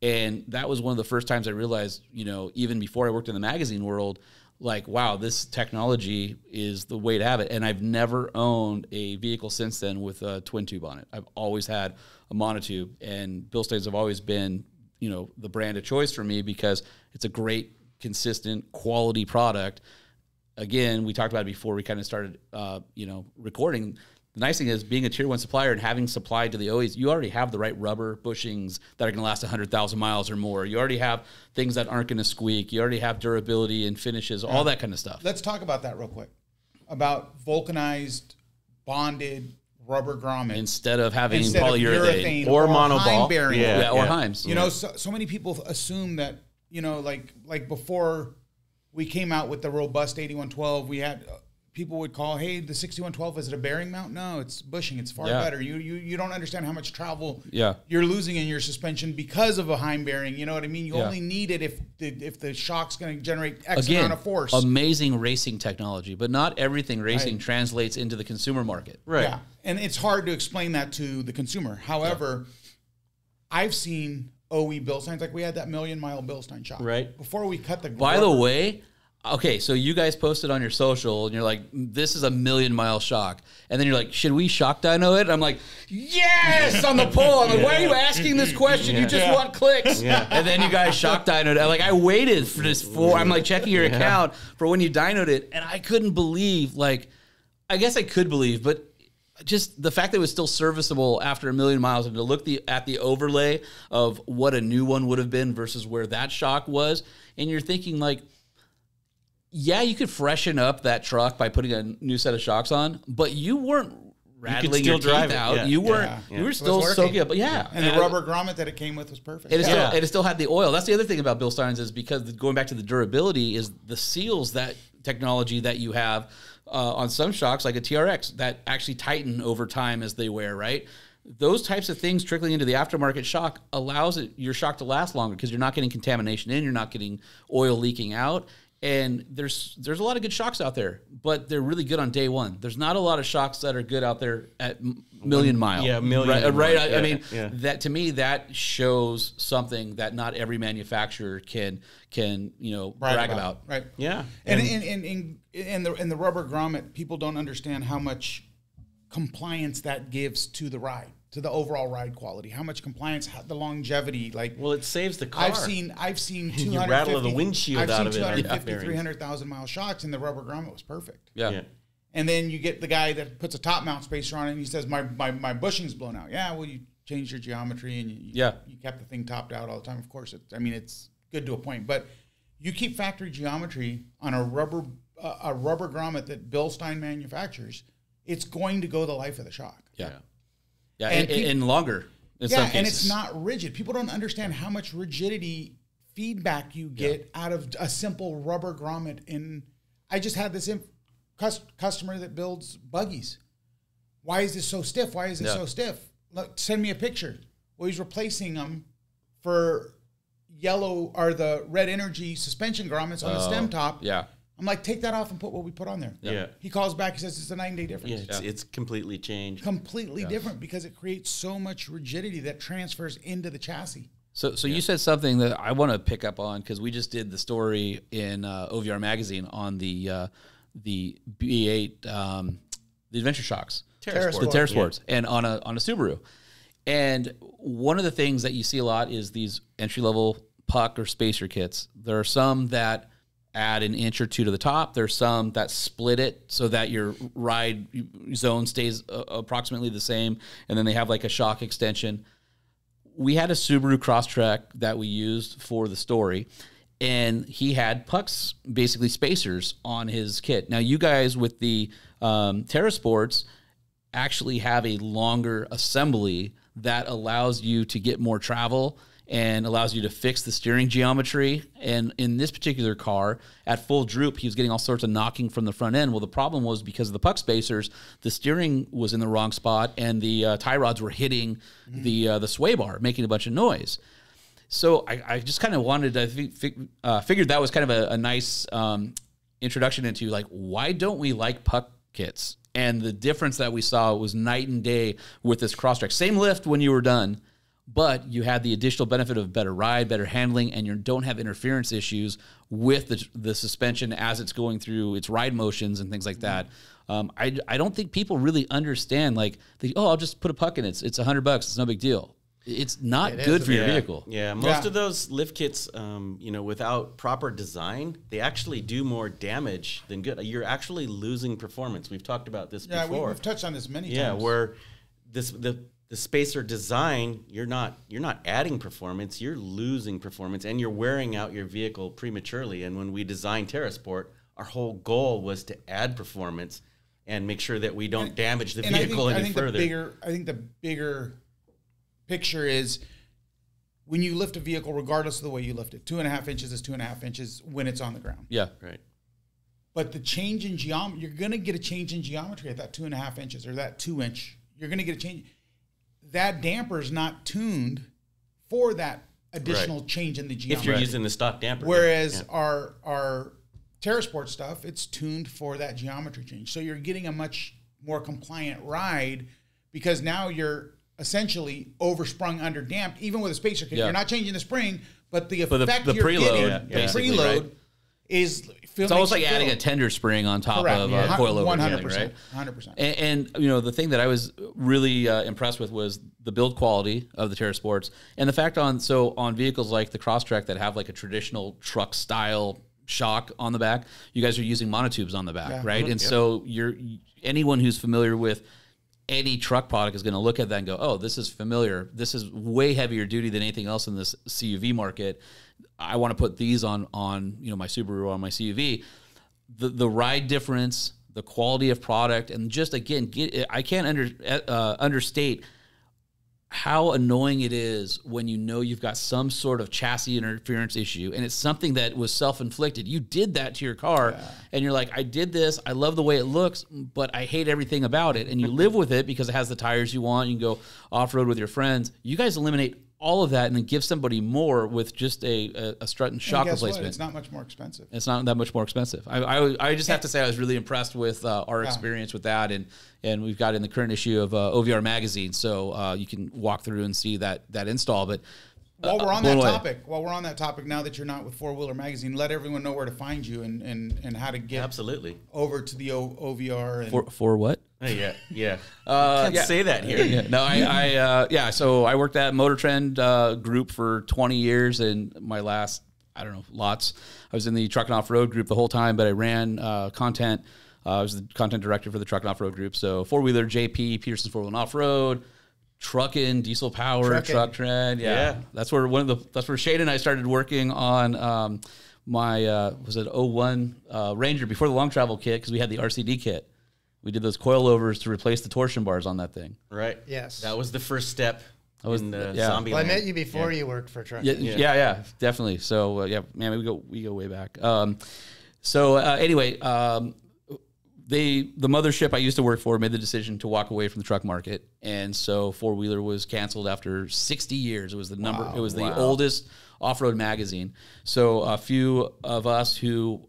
And that was one of the first times I realized, even before I worked in the magazine world, like, wow, this technology is the way to have it. And I've never owned a vehicle since then with a twin tube on it. I've always had a monotube, and BILSTEINs have always been, the brand of choice for me because it's a great, consistent, quality product. Again, we talked about it before we kind of started, recording. The nice thing is being a tier 1 supplier and having supplied to the OEs, you already have the right rubber bushings that are going to last 100,000 miles or more. You already have things that aren't going to squeak. You already have durability and finishes, all that kind of stuff. Let's talk about that real quick. About vulcanized, bonded rubber grommet instead of polyurethane or monoball, or Heims. So many people assume that like before we came out with the robust 8112. We had people would call, hey, the 6112, is it a bearing mount? No, it's bushing. It's far better. You don't understand how much travel you're losing in your suspension because of a Heim bearing. You know what I mean? You only need it if the shock's going to generate X amount of force. Amazing racing technology, but not everything racing translates into the consumer market. Right. Yeah, and it's hard to explain that to the consumer. However, I've seen OE BILSTEINs, like we had that 1,000,000-mile BILSTEIN shock. Right. Before we cut the By the way, okay, so you guys posted on your social, and you're like, this is a 1,000,000-mile shock. And then you're like, should we shock dyno it? And I'm like, yes, on the poll. I'm like, why are you asking this question? You just want clicks. Yeah. And then you guys shock dynoed it. Like, I waited for this I'm like checking your account for when you dynoed it, and I couldn't believe, like, I guess I could believe, but just the fact that it was still serviceable after 1,000,000 miles, and to look at the overlay of what a new one would have been versus where that shock was, and you're thinking, like, yeah, you could freshen up that truck by putting a new set of shocks on, but you weren't rattling your teeth out. Yeah. You weren't. Yeah. You were still soaking up. Yeah, and the rubber grommet that it came with was perfect. It still had the oil. That's the other thing about BILSTEINs is because going back to the durability is the seals, that technology that you have on some shocks like a TRX that actually tighten over time as they wear, right? Those types of things trickling into the aftermarket shock allows your shock to last longer because you're not getting contamination in, you're not getting oil leaking out. And there's a lot of good shocks out there, but they're really good on day one. There's not a lot of shocks that are good out there at 1,000,000 mile. Yeah, million. Right. I mean, that to me, that shows something that not every manufacturer can brag about. Right. Yeah. And in the rubber grommet, people don't understand how much compliance that gives to the ride, to the overall ride quality, how much compliance, the longevity, like. Well, it saves the car. I've seen 250. You rattle the windshield out of it. 250, 300,000 mile shocks, and the rubber grommet was perfect. Yeah. And then you get the guy that puts a top mount spacer on it, and he says, my bushing's blown out. Yeah, well, you changed your geometry, and you kept the thing topped out all the time. Of course, it's good to a point, but You keep factory geometry on a rubber grommet that BILSTEIN manufactures, it's going to go the life of the shock. Yeah, and longer in some cases. And it's not rigid. People don't understand how much rigidity feedback you get out of a simple rubber grommet. I just had this customer that builds buggies. Why is this so stiff? Why is it so stiff? Look, send me a picture. Well, he's replacing them for yellow or the red energy suspension grommets on the stem top. Yeah. I'm like, take that off and put what we put on there. Yeah. He calls back. He says it's a 9-day difference. Yeah, it's completely changed. Completely different because it creates so much rigidity that transfers into the chassis. So you said something that I want to pick up on because we just did the story in OVR magazine on the B8 the Adventure Shocks, the Terra Sports, and on a Subaru. And one of the things that you see a lot is these entry-level puck or spacer kits. There are some that add an inch or two to the top. There's some that split it so that your ride zone stays approximately the same, and then they have like a shock extension. We had a Subaru Crosstrek that we used for the story, and he had pucks, basically spacers, on his kit. Now, you guys with the Terra Sports actually have a longer assembly that allows you to get more travel and allows you to fix the steering geometry. And in this particular car, at full droop, he was getting all sorts of knocking from the front end. Well, the problem was because of the puck spacers, the steering was in the wrong spot, and the tie rods were hitting the sway bar, making a bunch of noise. So I just kind of wanted to figured that was kind of a nice introduction into, like, why don't we like puck kits? And the difference that we saw was night and day with this Crosstrek. Same lift when you were done, but you had the additional benefit of better ride, better handling, and you don't have interference issues with the suspension as it's going through its ride motions and things like that. I don't think people really understand, like, I'll just put a puck in it. It's $100. It's no big deal. It's not good for your vehicle. Yeah, most of those lift kits, without proper design, they actually do more damage than good. You're actually losing performance. We've talked about this before. Yeah, we've touched on this many times. Yeah, where the spacer design, you're not adding performance, you're losing performance, and you're wearing out your vehicle prematurely. And when we designed TerraSport, our whole goal was to add performance and make sure that we don't damage the vehicle any further. I think the bigger picture is when you lift a vehicle, regardless of the way you lift it, 2.5 inches is 2.5 inches when it's on the ground. Yeah, right. But the change in geometry, you're going to get a change in geometry at that 2.5 inches or that 2 inch. You're going to get a change. That damper is not tuned for that additional change in the geometry. If you're using the stock damper. Whereas our TerraSport stuff, it's tuned for that geometry change. So you're getting a much more compliant ride because now you're essentially oversprung, underdamped, even with a spacer kit. You're not changing the spring, but the effect the you're preload, getting, the preload is... It's almost like adding a tender spring on top of a coilover. 100%, right? 100%. And the thing that I was really impressed with was the build quality of the Terra Sports, and the fact on vehicles like the Crosstrek that have like a traditional truck style shock on the back, you guys are using monotubes on the back, right? And so anyone who's familiar with any truck product is going to look at that and go, oh, this is familiar. This is way heavier duty than anything else in this CUV market. I want to put these on my Subaru, on my CUV. The ride difference, the quality of product, and just again, I can't understate how annoying it is when you know you've got some sort of chassis interference issue, and it's something that was self-inflicted. You did that to your car, and you're like, I did this. I love the way it looks, but I hate everything about it. And you live with it because it has the tires you want. You can go off-road with your friends. You guys eliminate all of that and then give somebody more with just a strut and shock replacement. What? It's not much more expensive. It's not that much more expensive. I just have to say I was really impressed with our experience with that, and we've got in the current issue of OVR magazine, so you can walk through and see that install. But while we're on that topic, now that you're not with Four Wheeler Magazine, let everyone know where to find you and how to get over to the OVR. And for what? Yeah. Can't say that here. Yeah. No, so I worked at Motor Trend group for 20 years, and my last, lots. I was in the Truck and Off-Road group the whole time, but I ran content. I was the content director for the Truck and Off-Road group. So four-wheeler, JP, Peterson's 4-wheel and off-road, trucking, diesel power, truck trend. Yeah. That's where Shane and I started working on was it 01 Ranger before the long travel kit, because we had the RCD kit. We did those coilovers to replace the torsion bars on that thing. Right. Yes. That was the first step in the zombie Well, I land. met you before you worked for trucking. Yeah, definitely. So, man, we go way back. Anyway, the mothership I used to work for made the decision to walk away from the truck market, and so Four Wheeler was canceled after 60 years. It was the number. Wow, it was the oldest off-road magazine. So a few of us who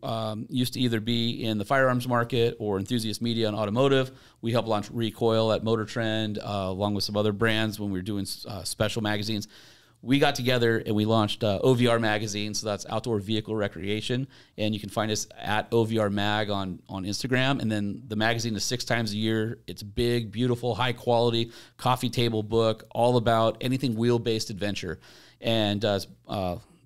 used to either be in the firearms market or enthusiast media and automotive, we helped launch Recoil at Motor Trend, along with some other brands when we were doing special magazines. We got together and we launched OVR magazine, so that's Outdoor Vehicle Recreation, and you can find us at OVR Mag on Instagram. And then the magazine is 6 times a year. It's big, beautiful, high quality coffee table book, all about anything wheel-based adventure. And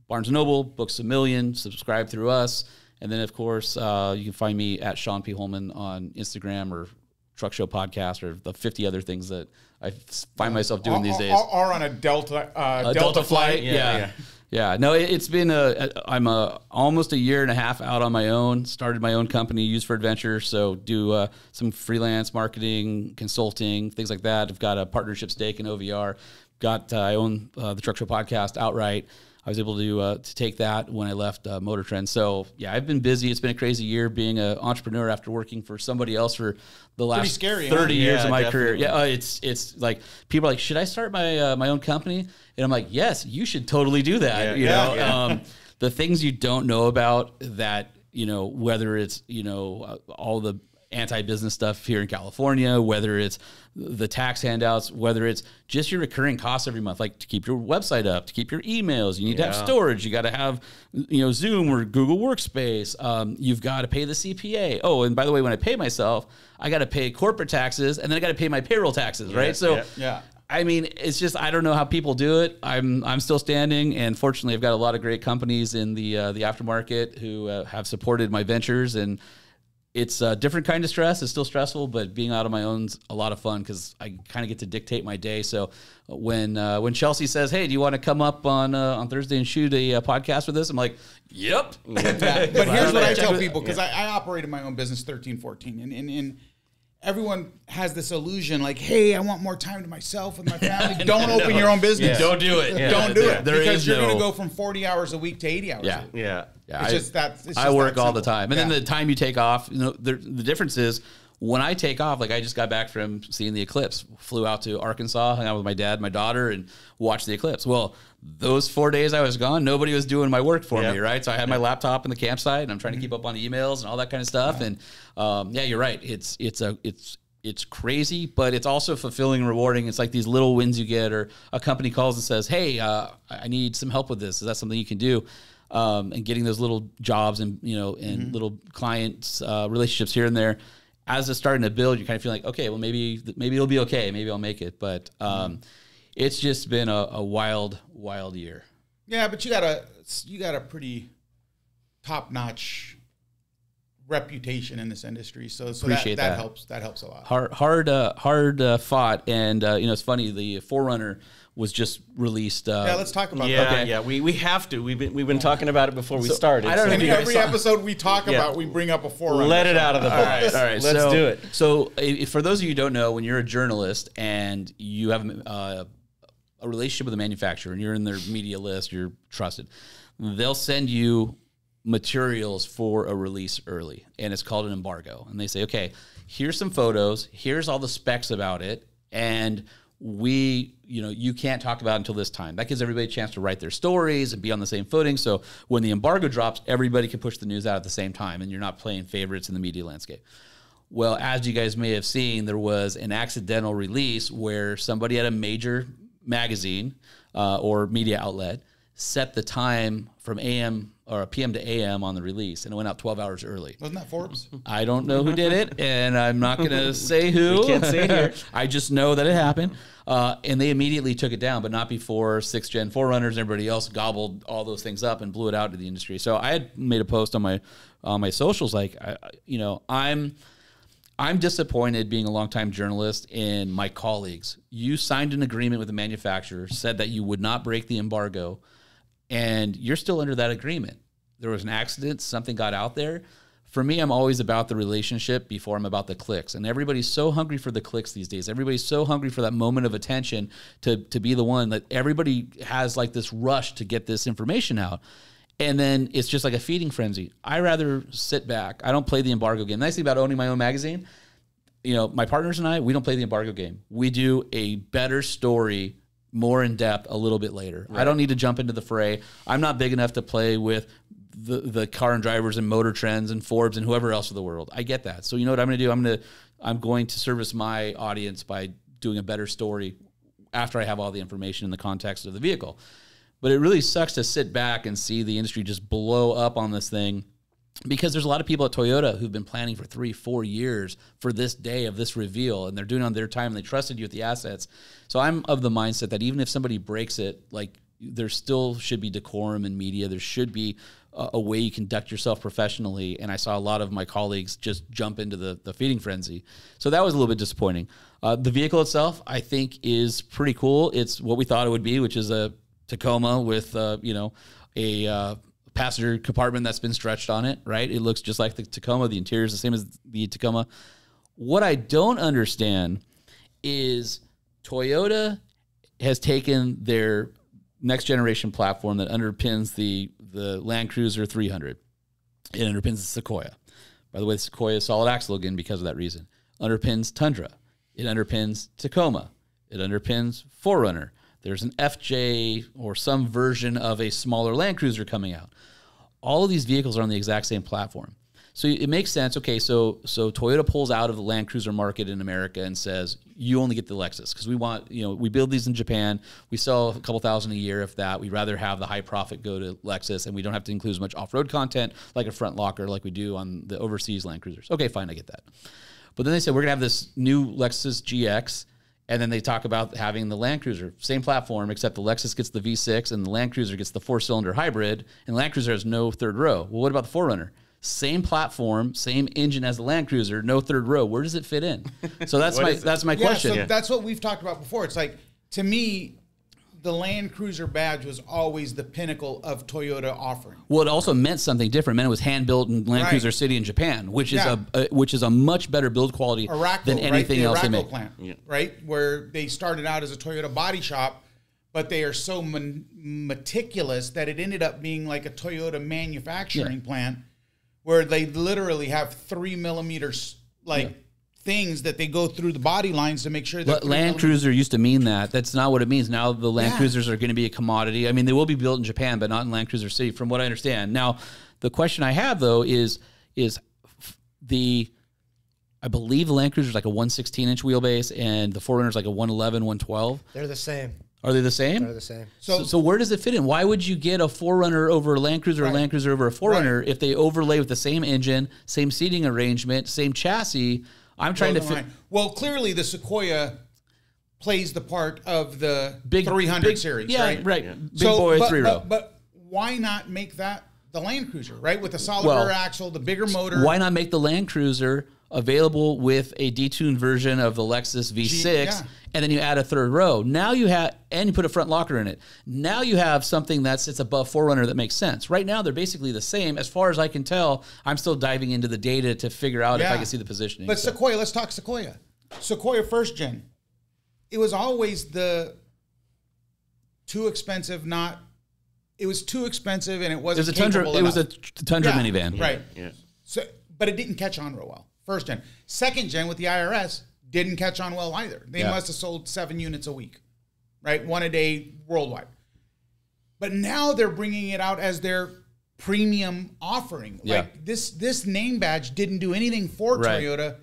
Barnes & Noble, Books A Million, subscribe through us. And then, of course, you can find me at Sean P. Holman on Instagram or Truck Show Podcast or the 50 other things that I find myself doing these days. Or on a Delta flight. Yeah. No, it's been I'm almost a year and a half out on my own. Started my own company, Use for Adventure. So do some freelance marketing, consulting, things like that. I've got a partnership stake in OVR. I own the Truck Show Podcast outright. I was able to take that when I left Motor Trend. So yeah, I've been busy. It's been a crazy year being an entrepreneur after working for somebody else for the last 30 years of my career. Yeah, it's like people are like, should I start my own company? And I'm like, yes, you should totally do that. The things you don't know about that, whether it's all the anti-business stuff here in California, whether it's the tax handouts, whether it's just your recurring costs every month, like to keep your website up, to keep your emails, you need to have storage, you got to have Zoom or Google Workspace, you've got to pay the CPA. Oh, and by the way, when I pay myself, I got to pay corporate taxes, and then I got to pay my payroll taxes, right? So I mean, it's just, I don't know how people do it. I'm still standing, and fortunately I've got a lot of great companies in the aftermarket who have supported my ventures, and it's a different kind of stress. It's still stressful, but being out on my own's a lot of fun because I kind of get to dictate my day. So when Chelsea says, "Hey, do you want to come up on Thursday and shoot a podcast with us?" I'm like, "Yep." But here's what I tell people, because I operated my own business 13, 14, and everyone has this illusion like, hey, I want more time to myself with my family. Don't open your own business. Don't do it. Don't do it. Because you're going to go from 40 hours a week to 80 hours a week. It's just that. I work all the time. And then the time you take off, the difference is when I take off, like I just got back from seeing the eclipse, flew out to Arkansas, hung out with my dad, my daughter, and watched the eclipse. Well, those 4 days I was gone, nobody was doing my work for me, right? So I had my laptop in the campsite, and I'm trying to keep up on emails and all that kind of stuff. And you're right. It's crazy, but it's also fulfilling and rewarding. It's like these little wins you get, or a company calls and says, "Hey, I need some help with this. Is that something you can do?" And getting those little jobs and and little clients relationships here and there. As it's starting to build, you kind of feel like, okay, well maybe it'll be okay. Maybe I'll make it. But it's just been a wild year. Yeah, but you got a pretty top-notch reputation in this industry, so that helps. That helps a lot. Hard fought, and it's funny. The Forerunner was just released. Let's talk about that. Yeah, we have to. We've been talking about it before we started. I don't know. In every episode we talk about, we bring up a Forerunner. Let it out of the box. All right, let's do it. So, for those of you who don't know, when you're a journalist and you have a relationship with a manufacturer and you're in their media list, you're trusted, they'll send you materials for a release early, and it's called an embargo. And they say, okay, here's some photos, here's all the specs about it, and you can't talk about it until this time. That gives everybody a chance to write their stories and be on the same footing. So when the embargo drops, everybody can push the news out at the same time, and you're not playing favorites in the media landscape. Well, as you guys may have seen, there was an accidental release where somebody at a major magazine or media outlet set the time from AM or PM to AM on the release, and it went out 12 hours early. Wasn't that Forbes? I don't know who did it, and I'm not going to say who. We can't say it here. I just know that it happened, and they immediately took it down, but not before 6th Gen Forerunners and everybody else gobbled all those things up and blew it out to the industry. So I had made a post on my socials like, I'm disappointed being a longtime journalist in my colleagues. You signed an agreement with the manufacturer, said that you would not break the embargo, and you're still under that agreement. there was an accident, something got out there. For me, I'm always about the relationship before I'm about the clicks. And everybody's so hungry for the clicks these days. Everybody's so hungry for that moment of attention to be the one that everybody has like this rush to get this information out. And then it's just like a feeding frenzy. I rather sit back. I don't play the embargo game. The nice thing about owning my own magazine, you know, my partners and I, we don't play the embargo game. We do a better story, more in depth, a little bit later. Right. I don't need to jump into the fray. I'm not big enough to play with the car and drivers and Motor Trends and Forbes and whoever else in the world. I get that. So you know what I'm going to do? I'm going to service my audience by doing a better story after I have all the information in the context of the vehicle. But it really sucks to sit back and see the industry just blow up on this thing, because there's a lot of people at Toyota who've been planning for 3-4 years for this day of this reveal, and they're doing it on their time, and they trusted you with the assets. So I'm of the mindset that even if somebody breaks it, like, there still should be decorum in media. There should be a way you conduct yourself professionally. And I saw a lot of my colleagues just jump into the feeding frenzy. So that was a little bit disappointing. The vehicle itself, I think, is pretty cool. It's what we thought it would be, which is a Tacoma with, a passenger compartment that's been stretched on it, right? It looks just like the Tacoma. The interior is the same as the Tacoma. What I don't understand is Toyota has taken their next generation platform that underpins the Land Cruiser 300. It underpins the Sequoia. By the way, the Sequoia is solid axle again because of that reason. Underpins Tundra. It underpins Tacoma. It underpins 4Runner. There's an FJ or some version of a smaller Land Cruiser coming out. All of these vehicles are on the exact same platform. So it makes sense. Okay, so Toyota pulls out of the Land Cruiser market in America and says, you only get the Lexus, because we want, we build these in Japan. We sell a couple thousand a year, if that. We'd rather have the high profit go to Lexus, and we don't have to include as much off-road content like a front locker like we do on the overseas Land Cruisers. Okay, fine, I get that. But then they said, we're going to have this new Lexus GX, and then they talk about having the Land Cruiser, same platform, except the Lexus gets the V6 and the Land Cruiser gets the 4-cylinder hybrid, and the Land Cruiser has no third row. Well, what about the 4Runner? Same platform, same engine as the Land Cruiser, no third row. Where does it fit in? So that's my question. So that's what we've talked about before. It's like, to me, the Land Cruiser badge was always the pinnacle of Toyota offering. Well, it also meant something different. It meant it was hand built in Land Cruiser City in Japan, which is a much better build quality than anything else they make. Plant, right, where they started out as a Toyota body shop, but they are so meticulous that it ended up being like a Toyota manufacturing plant, where they literally have 3 millimeters things that they go through the body lines to make sure that Land Cruiser used to mean that. That's not what it means. Now the Land Cruisers are going to be a commodity. I mean, they will be built in Japan, but not in Land Cruiser City, from what I understand. Now, the question I have, though, is I believe the Land Cruiser is like a 116-inch wheelbase, and the 4Runner is like a 111, 112. They're the same. Are they the same? They're the same. So where does it fit in? Why would you get a 4Runner over a Land Cruiser or a Land Cruiser over a 4Runner if they overlay with the same engine, same seating arrangement, same chassis? I'm trying to fit. Well, clearly the Sequoia plays the part of the big 300 series, right? Right. Yeah. Big boy 3-row. But why not make that the Land Cruiser, right? With the solid rear axle, the bigger motor. Why not make the Land Cruiser available with a detuned version of the Lexus V6, and then you add a third row? Now you have, and you put a front locker in it. Now you have something that sits above 4Runner that makes sense. Right now, they're basically the same. As far as I can tell, I'm still diving into the data to figure out if I can see the positioning. But Sequoia, let's talk Sequoia. Sequoia first gen. It was always the too expensive, it was too expensive, and it wasn't capable enough. It was a Tundra minivan. Right. Yeah. So, but it didn't catch on real well. First gen. Second gen with the IRS didn't catch on well either. They must have sold 7 units a week, right? 1 a day worldwide. But now they're bringing it out as their premium offering. Like this name badge didn't do anything for Toyota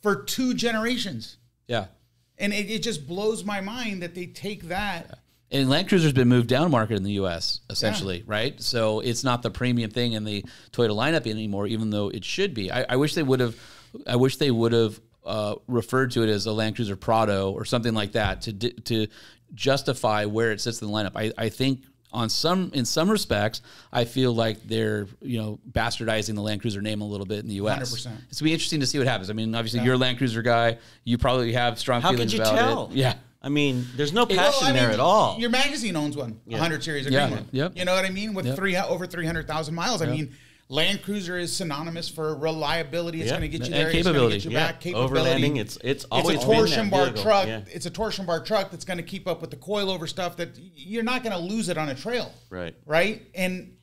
for 2 generations. Yeah. And it just blows my mind that they take that. Yeah. And Land Cruiser's been moved down market in the U.S., essentially, right? So it's not the premium thing in the Toyota lineup anymore, even though it should be. I wish they would have referred to it as a Land Cruiser Prado or something like that to justify where it sits in the lineup. I think in some respects, I feel like they're bastardizing the Land Cruiser name a little bit in the U.S. 100%. It's gonna be interesting to see what happens. I mean, obviously you're a Land Cruiser guy. You probably have strong feelings about it. Yeah. I mean, there's no passion there at all. Your magazine owns one, 100 series, a green one. Yep. You know what I mean? With over 300,000 miles. I mean, Land Cruiser is synonymous for reliability. It's going to get you there. Capability. It's going to get you back. Capability. Overlanding. It's always a torsion bar truck. Yeah. It's a torsion bar truck that's going to keep up with the coilover stuff that you're not going to lose it on a trail. Right? And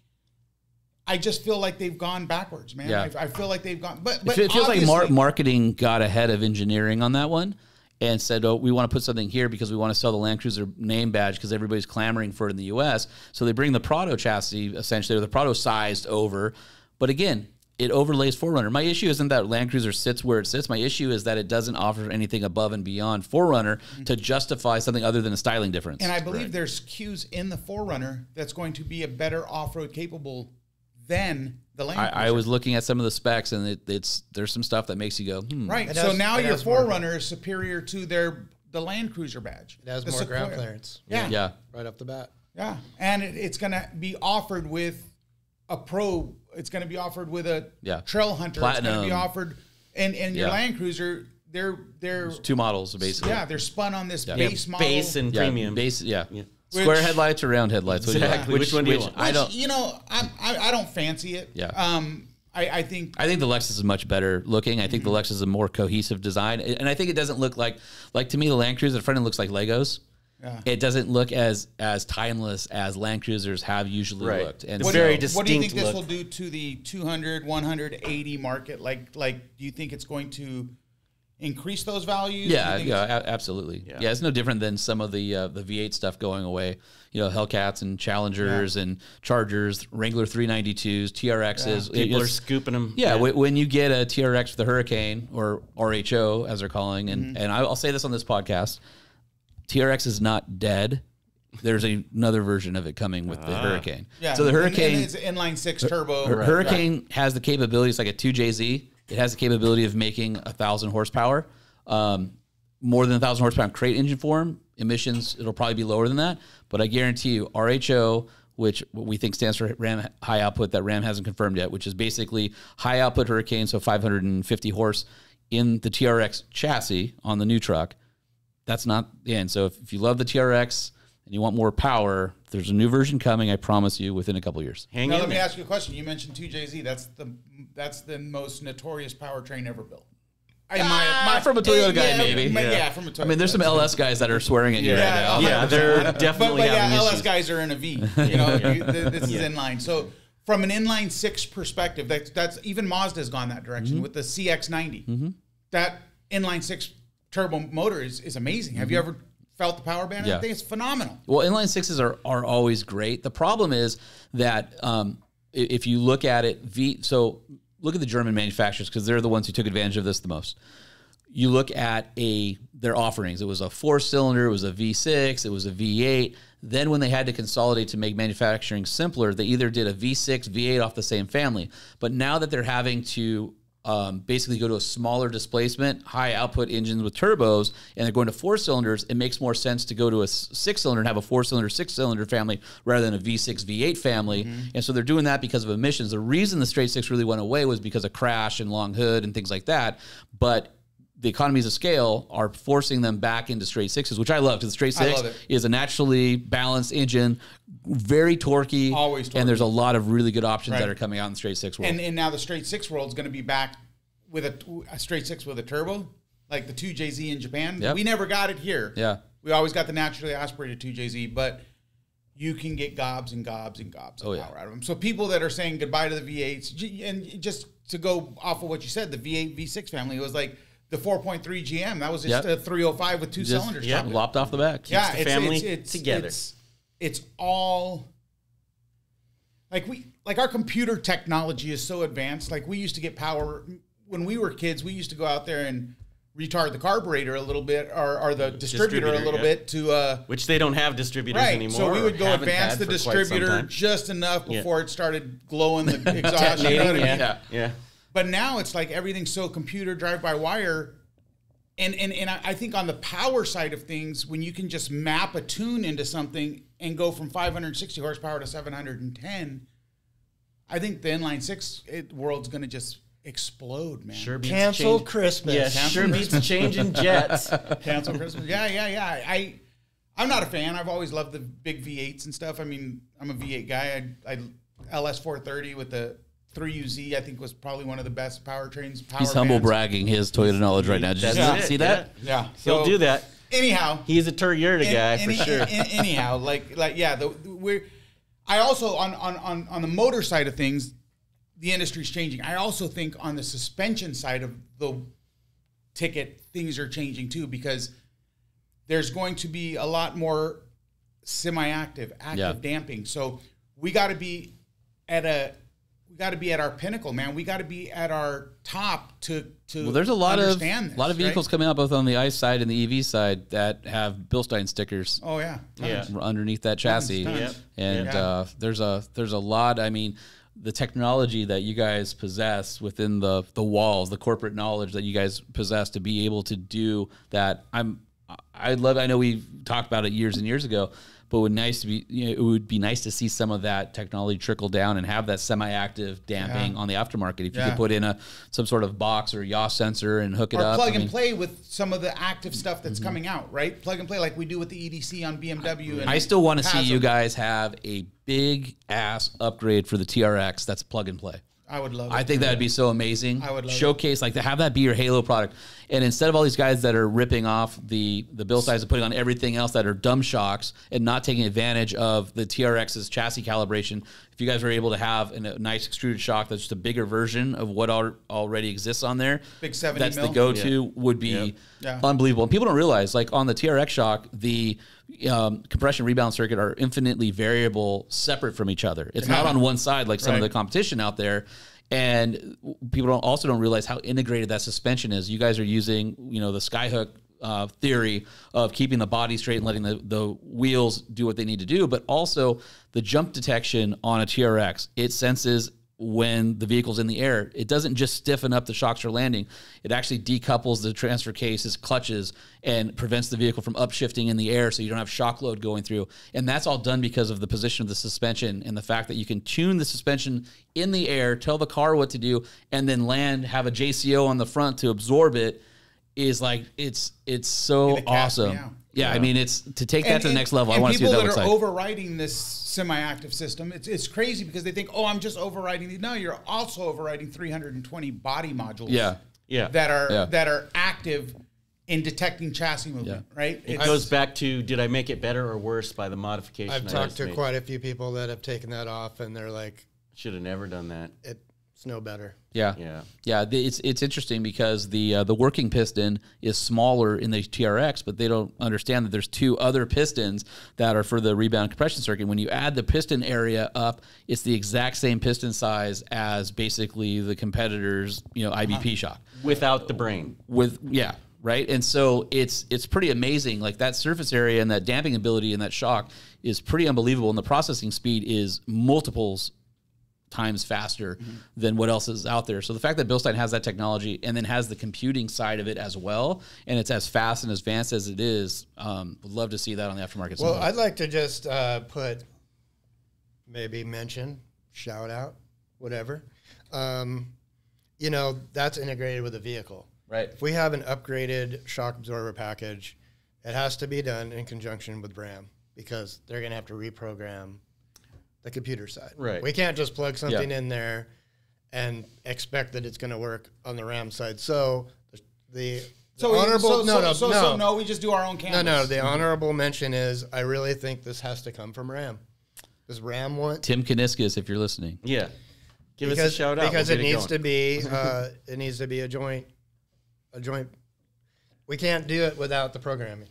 I just feel like they've gone backwards, man. Yeah. I feel like they've gone. But it feels like marketing got ahead of engineering on that one and said, oh, we want to put something here because we want to sell the Land Cruiser name badge because everybody's clamoring for it in the U.S. So they bring the Prado chassis, essentially, or the Prado sized over. But again, it overlays 4Runner. My issue isn't that Land Cruiser sits where it sits. My issue is that it doesn't offer anything above and beyond 4Runner to justify something other than a styling difference. And I believe there's cues in the 4Runner that's going to be a better off-road capable than the Land Cruiser. I was looking at some of the specs, and there's some stuff that makes you go, Right. So now your 4Runner is superior to the Land Cruiser badge. It has more ground clearance. Yeah. Right off the bat. Yeah. And it's going to be offered with a Pro. It's going to be offered with a Trail Hunter. Platinum. It's going to be offered. And your Land Cruiser, they're There's two models, basically. Yeah, they're spun on this base model. Base and premium. Base, Square headlights or round headlights? Exactly. Which one do you want? I don't fancy it. Yeah. I think the Lexus is much better looking. I think the Lexus is a more cohesive design, and I think it doesn't look like to me the Land Cruiser. The front end looks like Legos. Yeah. It doesn't look as timeless as Land Cruisers have usually looked, and it's very distinct. What do you think this will do to the 200, 180 market? Like, do you think it's going to increase those values? Yeah, absolutely. Yeah, it's no different than some of the V8 stuff going away. You know, Hellcats and Challengers and Chargers, Wrangler 392s, TRXs. People are scooping them. Yeah, when you get a TRX for the Hurricane, or RHO as they're calling, and I'll say this on this podcast, TRX is not dead. There's another version of it coming with the Hurricane. Yeah, so the Hurricane, and it's inline 6 turbo. Hurricane has the capability. It's like a 2JZ. It has the capability of making 1,000 horsepower, more than 1,000 horsepower in crate engine form. Emissions, it'll probably be lower than that. But I guarantee you, RHO, which we think stands for Ram High Output, that Ram hasn't confirmed yet, which is basically high output Hurricane, so 550 horse in the TRX chassis on the new truck. That's not the end. So if you love the TRX and you want more power, there's a new version coming, I promise you, within a couple of years. Now, let me ask you a question. You mentioned 2JZ. That's the most notorious powertrain ever built. From a Toyota guy, maybe. Yeah, from a Toyota. I mean, there's some LS guys that are swearing at you right now. Yeah, they're definitely having LS issues. guys are in a V. You know, this is inline. So from an inline 6 perspective, that's even Mazda's gone that direction with the CX-90. That inline 6 turbo motor is amazing. Have you ever felt the power band? I think it's phenomenal. Well, inline 6s are always great. The problem is that if you look at it, so look at the German manufacturers, because they're the ones who took advantage of this the most. You look at their offerings. It was a 4-cylinder, it was a V6, it was a V8. Then when they had to consolidate to make manufacturing simpler, they either did a V6, V8 off the same family. But now that they're having to basically go to a smaller displacement, high output engines with turbos, and they're going to 4-cylinders, it makes more sense to go to a 6-cylinder and have a 4-cylinder, 6-cylinder family rather than a V6, V8 family. And so they're doing that because of emissions. The reason the straight 6 really went away was because of crash and long hood and things like that. But the economies of scale are forcing them back into straight 6s, which I love, because the straight 6 is a naturally balanced engine, very torquey, always torquey. And there's a lot of really good options that are coming out in the straight 6 world. And now the straight 6 world is going to be back with a straight 6 with a turbo, like the 2JZ in Japan. Yep. We never got it here. Yeah, we always got the naturally aspirated 2JZ, but you can get gobs and gobs and gobs of power out of them. So people that are saying goodbye to the V8s, and just to go off of what you said, the V8, V6 family, it was like the 4.3 GM. That was just a 305 with 2 cylinders. Yeah, lopped off the back. Keeps the family together. It's all like our computer technology is so advanced. Like we used to get power when we were kids. We used to go out there and retard the carburetor a little bit, or the distributor a little bit to which they don't have distributors anymore. So we would go advance the distributor just enough before it started glowing the exhaust. You know what I mean? Yeah. But now it's like everything's so computer drive-by-wire. And I think on the power side of things, when you can just map a tune into something and go from 560 horsepower to 710, I think the inline 6 world's going to just explode, man. Sure beats Cancel Christmas. Yeah, sure beats changing jets. Cancel Christmas. Yeah. I'm not a fan. I've always loved the big V8s and stuff. I mean, I'm a V8 guy. I LS 430 with the 3UZ, I think, was probably one of the best powertrains. He's humble bragging his Toyota knowledge right now. Did you see that? Yeah. He'll do that. Anyhow, he's a Toyota guy for sure. Anyhow, I also on the motor side of things, the industry's changing. I also think on the suspension side of the ticket, things are changing too, because there's going to be a lot more semi-active, active damping. So we got to be at our pinnacle, man. We got to be at our top to well, there's a lot of vehicles coming out both on the ICE side and the EV side that have BILSTEIN stickers. Oh yeah, underneath that chassis. And there's a lot. I mean, the technology that you guys possess within the walls, the corporate knowledge that you guys possess to be able to do that. I know we talked about it years and years ago, but it would be nice to see some of that technology trickle down and have that semi-active damping on the aftermarket. If you could put in some sort of box or yaw sensor and hook it up. Or plug and play with some of the active stuff that's coming out, right? Plug and play like we do with the EDC on BMW. I still want to see you guys have a big ass upgrade for the TRX that's plug and play. I would love it. I think that'd be so amazing. I would love Showcase, like, to have that be your Halo product. And instead of all these guys that are ripping off the BILSTEINs and putting on everything else that are dumb shocks and not taking advantage of the TRX's chassis calibration, if you guys were able to have a nice extruded shock that's just a bigger version of what already exists on there, big 70 that's mil. the go-to would be unbelievable. And people don't realize, like, on the TRX shock, the compression rebound circuit are infinitely variable, separate from each other. It's not on one side like some of the competition out there. And people also don't realize how integrated that suspension is. You guys are using, the skyhook theory of keeping the body straight and letting the wheels do what they need to do, but also the jump detection on a TRX. It senses when the vehicle's in the air. It doesn't just stiffen up the shocks for landing. It actually decouples the transfer case's clutches and prevents the vehicle from upshifting in the air so you don't have shock load going through. And that's all done because of the position of the suspension and the fact that you can tune the suspension in the air, tell the car what to do, and then land, have a JCO on the front to absorb it. Is like, it's so awesome. I mean, it's to take that to the next level. I want to see what that looks like. People that are overriding this semi-active system, it's crazy because they think, oh, I'm just overriding these. No, you're also overriding 320 body modules. That are active in detecting chassis movement. Right. It goes back to, did I make it better or worse by the modification? I've talked to quite a few people that have taken that off, and they're like, should have never done that. It's no better. It's interesting because the working piston is smaller in the TRX, but they don't understand that there's two other pistons that are for the rebound compression circuit. When you add the piston area up, it's the exact same piston size as basically the competitor's IBP shock without the brain. Right. And so it's pretty amazing. Like, that surface area and that damping ability and that shock is pretty unbelievable, and the processing speed is multiples times faster than what else is out there. So the fact that BILSTEIN has that technology and then has the computing side of it as well, and it's as fast and as advanced as it is, would love to see that on the aftermarket side. Well, I'd like to just mention, shout out, whatever. That's integrated with the vehicle. Right. If we have an upgraded shock absorber package, it has to be done in conjunction with RAM, because they're going to have to reprogram the computer side. Right. We can't just plug something in there and expect that it's going to work on the RAM side. So we just do our own cameras. No, the honorable mention is, I really think this has to come from RAM. Does RAM want Tim Kaniskis, if you're listening? Yeah. Give us a shout out. Because it needs to be a joint. We can't do it without the programming.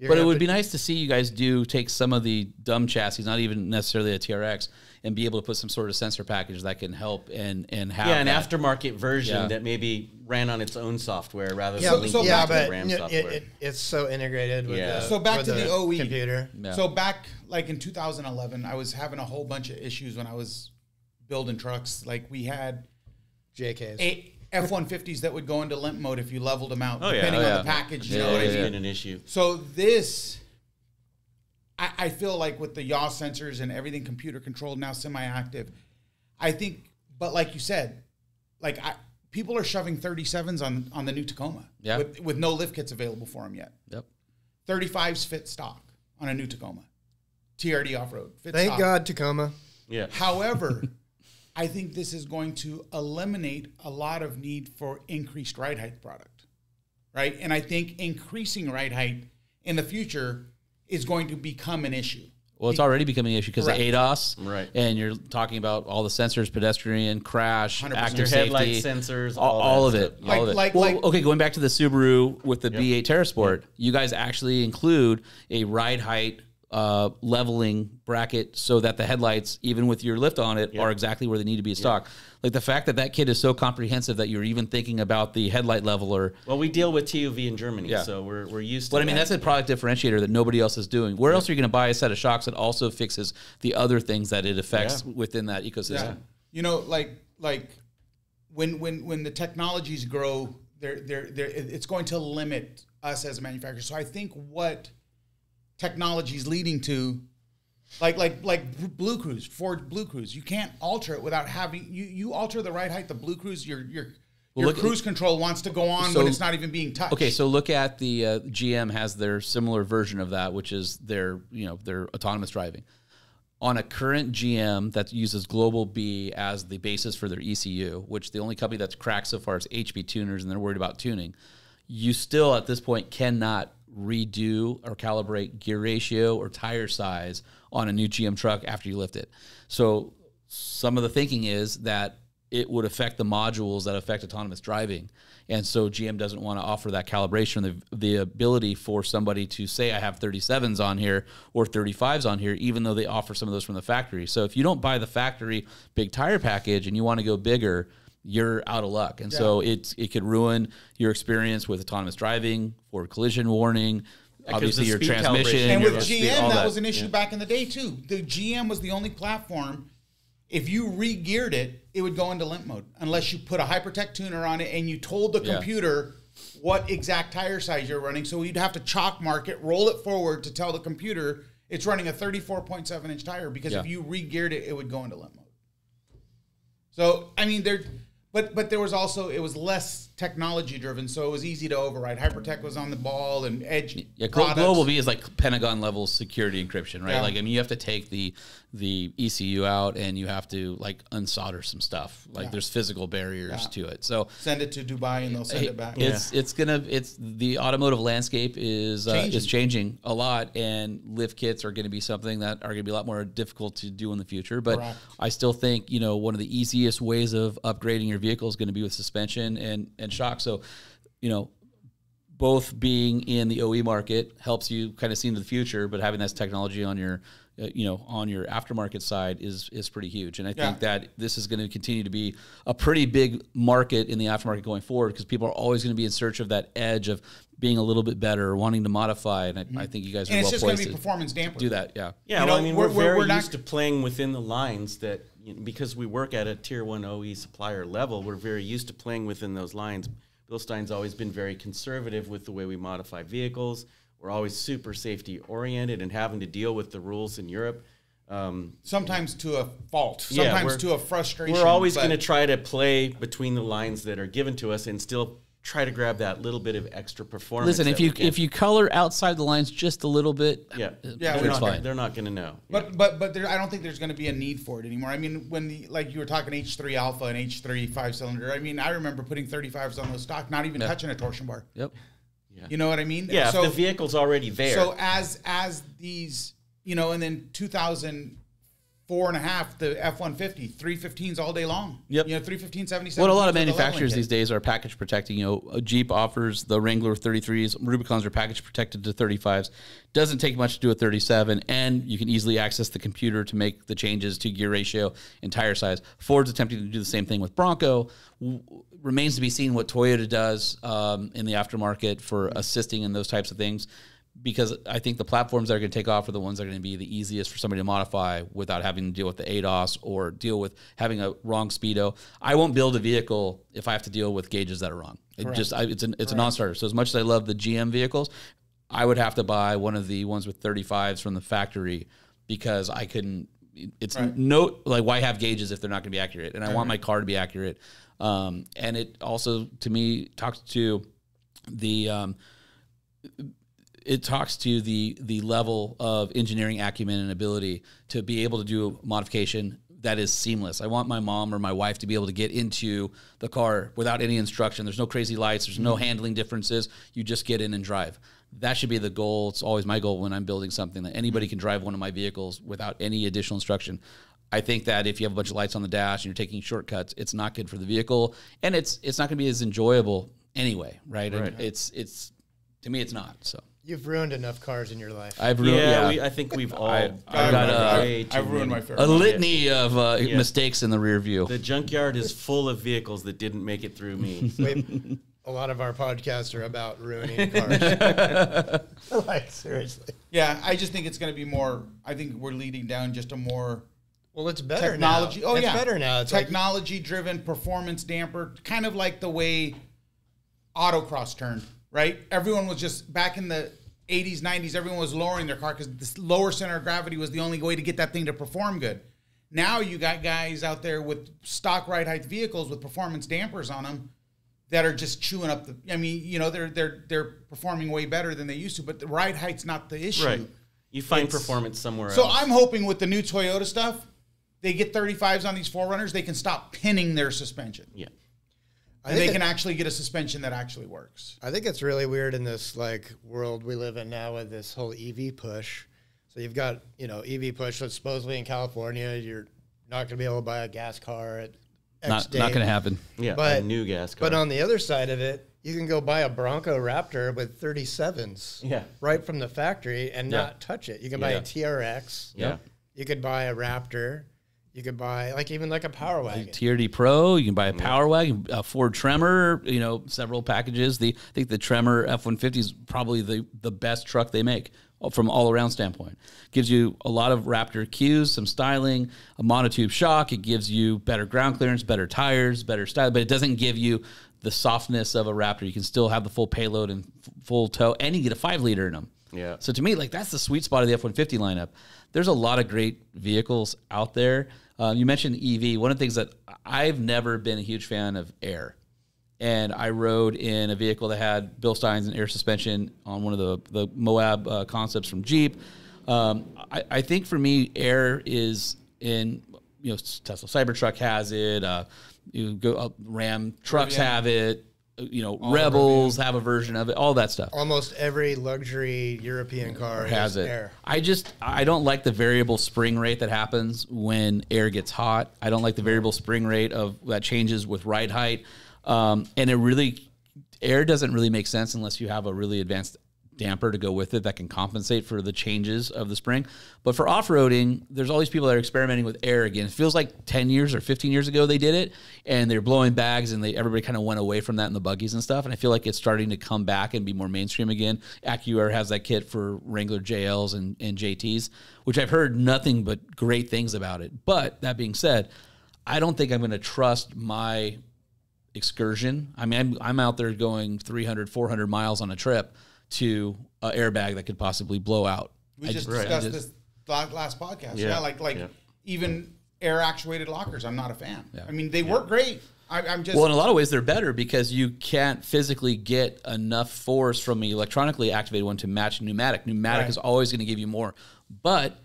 But it would be nice to see you guys take some of the dumb chassis, not even necessarily a TRX, and be able to put some sort of sensor package that can help and have an aftermarket version that maybe ran on its own software rather than linking back to the RAM software. It's so integrated with the OE computer. Yeah. So back like in 2011, I was having a whole bunch of issues when I was building trucks. Like, we had JKs. F-150s that would go into limp mode if you leveled them out, depending on the package. You know what I mean? Been an issue. So this, I feel like with the yaw sensors and everything computer controlled, now semi-active, I think. But like you said, like people are shoving 37s on the new Tacoma with no lift kits available for them yet. Yep. 35s fit stock on a new Tacoma. TRD off-road. Thank God, Tacoma. Yeah. However, I think this is going to eliminate a lot of need for increased ride height product, right? And I think increasing ride height in the future is going to become an issue. Well, it's already becoming an issue because of ADAS, right? And you're talking about all the sensors, pedestrian, crash, 100%. active Your safety, headlight sensors, all of it. Okay, going back to the Subaru with the B8 TerraSport, you guys actually include a ride height leveling bracket so that the headlights, even with your lift on it, are exactly where they need to be in stock. Like the fact that that kit is so comprehensive that you're even thinking about the headlight leveler. Well, we deal with TUV in Germany, so we're used to But I mean, that's a product differentiator that nobody else is doing. Where else are you going to buy a set of shocks that also fixes the other things that it affects within that ecosystem? Yeah. You know, like when the technologies grow, it's going to limit us as a manufacturer. So I think what technology is leading to, like Blue Cruise, Ford Blue Cruise, you can't alter it without having you alter the ride height. The Blue Cruise, your cruise control wants to go on when it's not even being touched. Okay, so look at the GM has their similar version of that, which is their autonomous driving. On a current GM that uses Global B as the basis for their ECU, which the only company that's cracked so far is HP Tuners, and they're worried about tuning. You still at this point cannot redo or calibrate gear ratio or tire size on a new GM truck after you lift it. So some of the thinking is that it would affect the modules that affect autonomous driving. And so GM doesn't want to offer that calibration, the ability for somebody to say, I have 37s on here or 35s on here, even though they offer some of those from the factory. So if you don't buy the factory big tire package and you want to go bigger, you're out of luck. And so it could ruin your experience with autonomous driving, forward collision warning, obviously your transmission. And with GM, that was an issue back in the day too. The GM was the only platform, if you re-geared it, it would go into limp mode unless you put a Hypertech tuner on it and you told the computer what exact tire size you're running. So you'd have to chalk mark it, roll it forward to tell the computer it's running a 34.7 inch tire, because if you re-geared it, it would go into limp mode. So, I mean, But there was also, it was less technology driven, so it was easy to override. Hypertech was on the ball, and Edge. Yeah, Global B is like Pentagon level security encryption, right? Yeah. Like, I mean, you have to take the ECU out and you have to like unsolder some stuff. Like there's physical barriers to it. So send it to Dubai and they'll send it back. It's the automotive landscape is changing a lot, and lift kits are going to be something that are going to be a lot more difficult to do in the future. But I still think, one of the easiest ways of upgrading your vehicle is going to be with suspension and shock. So, both being in the OE market helps you kind of see into the future, but having that technology on your on your aftermarket side is pretty huge. And I think that this is going to continue to be a pretty big market in the aftermarket going forward, because people are always going to be in search of that edge of being a little bit better or wanting to modify. And I think you guys are well poised to it's just going to be performance damper. Do that. Yeah. Yeah. Well, I mean, we're very used to playing within the lines that, because we work at a tier 1 OE supplier level, we're very used to playing within those lines. Bilstein's always been very conservative with the way we modify vehicles. We're always super safety oriented and having to deal with the rules in Europe. Sometimes to a fault, sometimes to a frustration. We're always going to try to play between the lines that are given to us and still try to grab that little bit of extra performance. Listen, if you color outside the lines just a little bit, they're not going to know. But I don't think there's going to be a need for it anymore. I mean, when you were talking H3 Alpha and H3 5-cylinder, I mean, I remember putting 35s on those stock, not even touching a torsion bar. Yep. Yeah. You know what I mean? Yeah, so, if the vehicle's already there. So as these, and then 2004 and a half, the F-150, 315s all day long. Yep. 315, 77. What a lot of manufacturers these days are package protecting. A Jeep offers the Wrangler 33s. Rubicons are package protected to 35s. Doesn't take much to do a 37, and you can easily access the computer to make the changes to gear ratio and tire size. Ford's attempting to do the same thing with Bronco. Remains to be seen what Toyota does in the aftermarket for assisting in those types of things, because I think the platforms that are going to take off are the ones that are going to be the easiest for somebody to modify without having to deal with the ADAS or deal with having a wrong speedo. I won't build a vehicle if I have to deal with gauges that are wrong. It's a non-starter. So as much as I love the GM vehicles, I would have to buy one of the ones with 35s from the factory, because I couldn't it's no, like, why have gauges if they're not going to be accurate? And I want my car to be accurate. And it also, to me, talks to the level of engineering acumen and ability to be able to do a modification that is seamless. I want my mom or my wife to be able to get into the car without any instruction. There's no crazy lights. There's no handling differences. You just get in and drive. That should be the goal. It's always my goal when I'm building something, that anybody can drive one of my vehicles without any additional instruction. I think that if you have a bunch of lights on the dash and you're taking shortcuts, it's not good for the vehicle, and it's not going to be as enjoyable anyway, right? And it's to me, it's not. So you've ruined enough cars in your life. I've ruined. I think we've all. I've ruined my fair. A litany of mistakes in the rear view. The junkyard is full of vehicles that didn't make it through me. A lot of our podcasts are about ruining cars. Like, seriously. Yeah, I just think it's going to be more. I think we're leading down just a more. Well, it's better technology. now. Oh, it's yeah. better now. It's technology-driven, performance-damper, kind of like the way autocross turned, right? Everyone was just, back in the 80s, 90s, everyone was lowering their car because the lower center of gravity was the only way to get that thing to perform good. Now you got guys out there with stock ride height vehicles with performance dampers on them that are just chewing up the. I mean, you know, they're performing way better than they used to, but the ride height's not the issue. Right. You find performance somewhere else. So I'm hoping with the new Toyota stuff, they get 35s on these 4Runners, they can stop pinning their suspension. Yeah. And they can actually get a suspension that actually works. I think it's really weird in this like world we live in now with this whole EV push. So you've got, you know, EV push that's supposedly in California. You're not going to be able to buy a gas car at X date. Not going to happen. Yeah, a new gas car. But on the other side of it, you can go buy a Bronco Raptor with 37s right from the factory and not touch it. You can buy a TRX. Yeah. You could buy a Raptor. You could buy even a Power Wagon. TRD Pro. You can buy a Power Wagon, a Ford Tremor. You know, several packages. I think the Tremor F-150 is probably the best truck they make from all around standpoint. Gives you a lot of Raptor cues, some styling, a monotube shock. It gives you better ground clearance, better tires, better style, but it doesn't give you the softness of a Raptor. You can still have the full payload and full tow, and you get a 5-liter in them. Yeah. So to me, like, that's the sweet spot of the F-150 lineup. There's a lot of great vehicles out there. You mentioned EV. One of the things that I've never been a huge fan of air. And I rode in a vehicle that had BILSTEINs and air suspension on one of the Moab concepts from Jeep. I think for me, air is in, you know, Tesla Cybertruck has it. Ram trucks have it. You know, Rebels have a version of it. All that stuff. Almost every luxury European car has air. I don't like the variable spring rate that happens when air gets hot. I don't like the variable spring rate that changes with ride height. And air doesn't really make sense unless you have a really advanced damper to go with it that can compensate for the changes of the spring. But for off-roading, there's all these people that are experimenting with air again. It feels like 10 years or 15 years ago they did it, and they're blowing bags, and everybody kind of went away from that in the buggies and stuff. And I feel like it's starting to come back and be more mainstream again. AccuAir has that kit for Wrangler JLs and JTs, which I've heard nothing but great things about it. But that being said, I don't think I'm going to trust my excursion. I mean, I'm out there going 300, 400 miles on a trip to an airbag that could possibly blow out. We just discussed this last podcast. Yeah, even air actuated lockers, I'm not a fan. Yeah. I mean, they work great. I'm just... Well, in a lot of ways, they're better because you can't physically get enough force from the electronically activated one to match pneumatic. Pneumatic is always going to give you more. But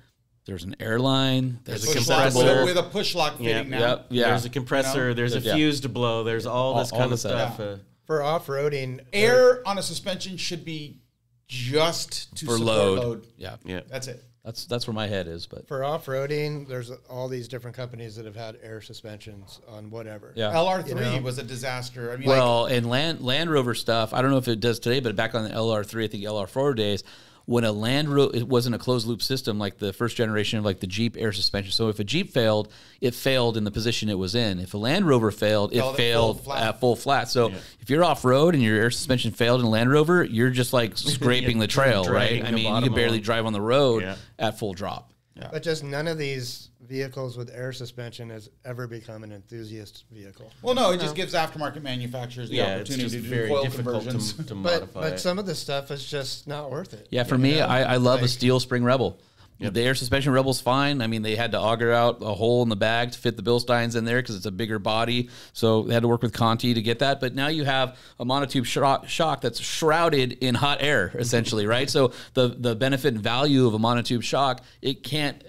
there's an airline. There's a compressor. With a push lock fitting now. There's a compressor. You know? There's a fuse to blow. There's all this kind of stuff. For off-roading, air on a suspension should be just to support load. Yeah. That's it. That's where my head is. But for off-roading, there's all these different companies that have had air suspensions on whatever. Yeah. LR3 was a disaster. I mean, and Land Rover stuff, I don't know if it does today, but back on the LR3, I think LR4 days, when a Land Rover, it wasn't a closed loop system like the first generation of like the Jeep air suspension. So if a Jeep failed, it failed in the position it was in. If a Land Rover failed, it failed at full flat. So if you're off road and your air suspension failed in a Land Rover, you're just like scraping the trail, right? I mean, you can barely drive on the road at full drop. Yeah. But just none of these vehicles with air suspension has ever become an enthusiast vehicle. Well, no, it just gives aftermarket manufacturers the opportunity to do coil conversions. But some of the stuff is just not worth it. Yeah, for me, I love a steel spring Rebel. Yep. The air suspension Rebel's fine. I mean, they had to auger out a hole in the bag to fit the BILSTEINs in there because it's a bigger body. So they had to work with Conti to get that. But now you have a monotube shock that's shrouded in hot air, essentially, right? So the benefit and value of a monotube shock, it can't,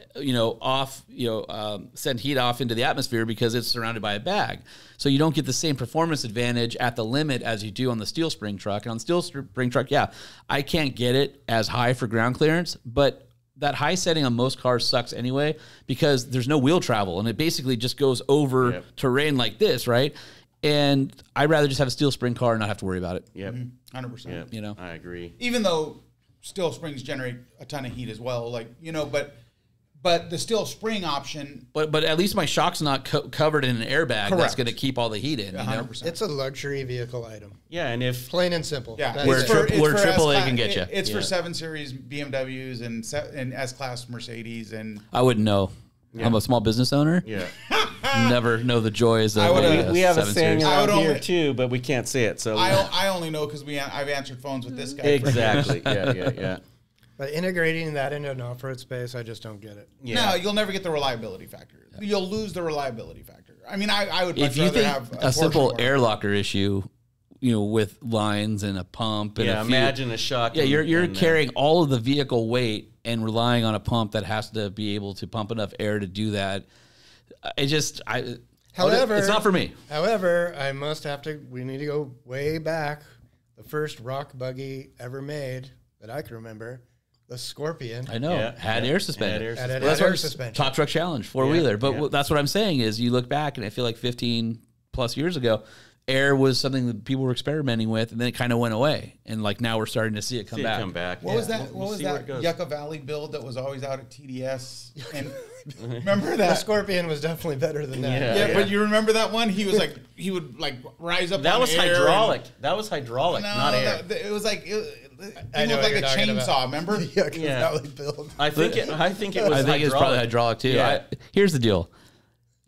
send heat off into the atmosphere because it's surrounded by a bag. So you don't get the same performance advantage at the limit as you do on the steel spring truck. And on steel spring truck, yeah, I can't get it as high for ground clearance, but that high setting on most cars sucks anyway because there's no wheel travel and it basically just goes over terrain like this, right? And I'd rather just have a steel spring car and not have to worry about it. Yep. 100%. Yep. I agree. Even though steel springs generate a ton of heat as well, but the steel spring option. But at least my shock's not covered in an airbag that's going to keep all the heat in. 100%. It's a luxury vehicle item. Yeah, and if plain and simple. Yeah, where AAA can get you. It's for 7 Series BMWs and S-Class Mercedes and. I wouldn't know. Yeah. I'm a small business owner. Yeah. Never know the joys of we have a saying around here too, but we can't say it. So I only know because I've answered phones with this guy. Exactly. Yeah. But integrating that into an off-road space, I just don't get it. Yeah. No, you'll never get the reliability factor. You'll lose the reliability factor. I mean, I would much if you rather think have a simple air locker issue, with lines and a pump. And imagine a shock. Yeah, you're carrying all of the vehicle weight and relying on a pump that has to be able to pump enough air to do that. However, it's not for me. However, we need to go way back. The first rock buggy ever made that I can remember, the Scorpion. I know. Had air suspension. Had air suspension. Top Truck Challenge, 4-wheeler. But that's what I'm saying is you look back and I feel like 15 plus years ago, air was something that people were experimenting with, and then it kind of went away. And now we're starting to see it come back. What was that? What was that Yucca Valley build that was always out at TDS? And remember that? The Scorpion was definitely better than that. Yeah, but you remember that one? He would rise up. That was hydraulic. That was hydraulic, not air. It was like. It looked like a chainsaw. Remember? Valley build. I think it was probably hydraulic too. Yeah. Here's the deal.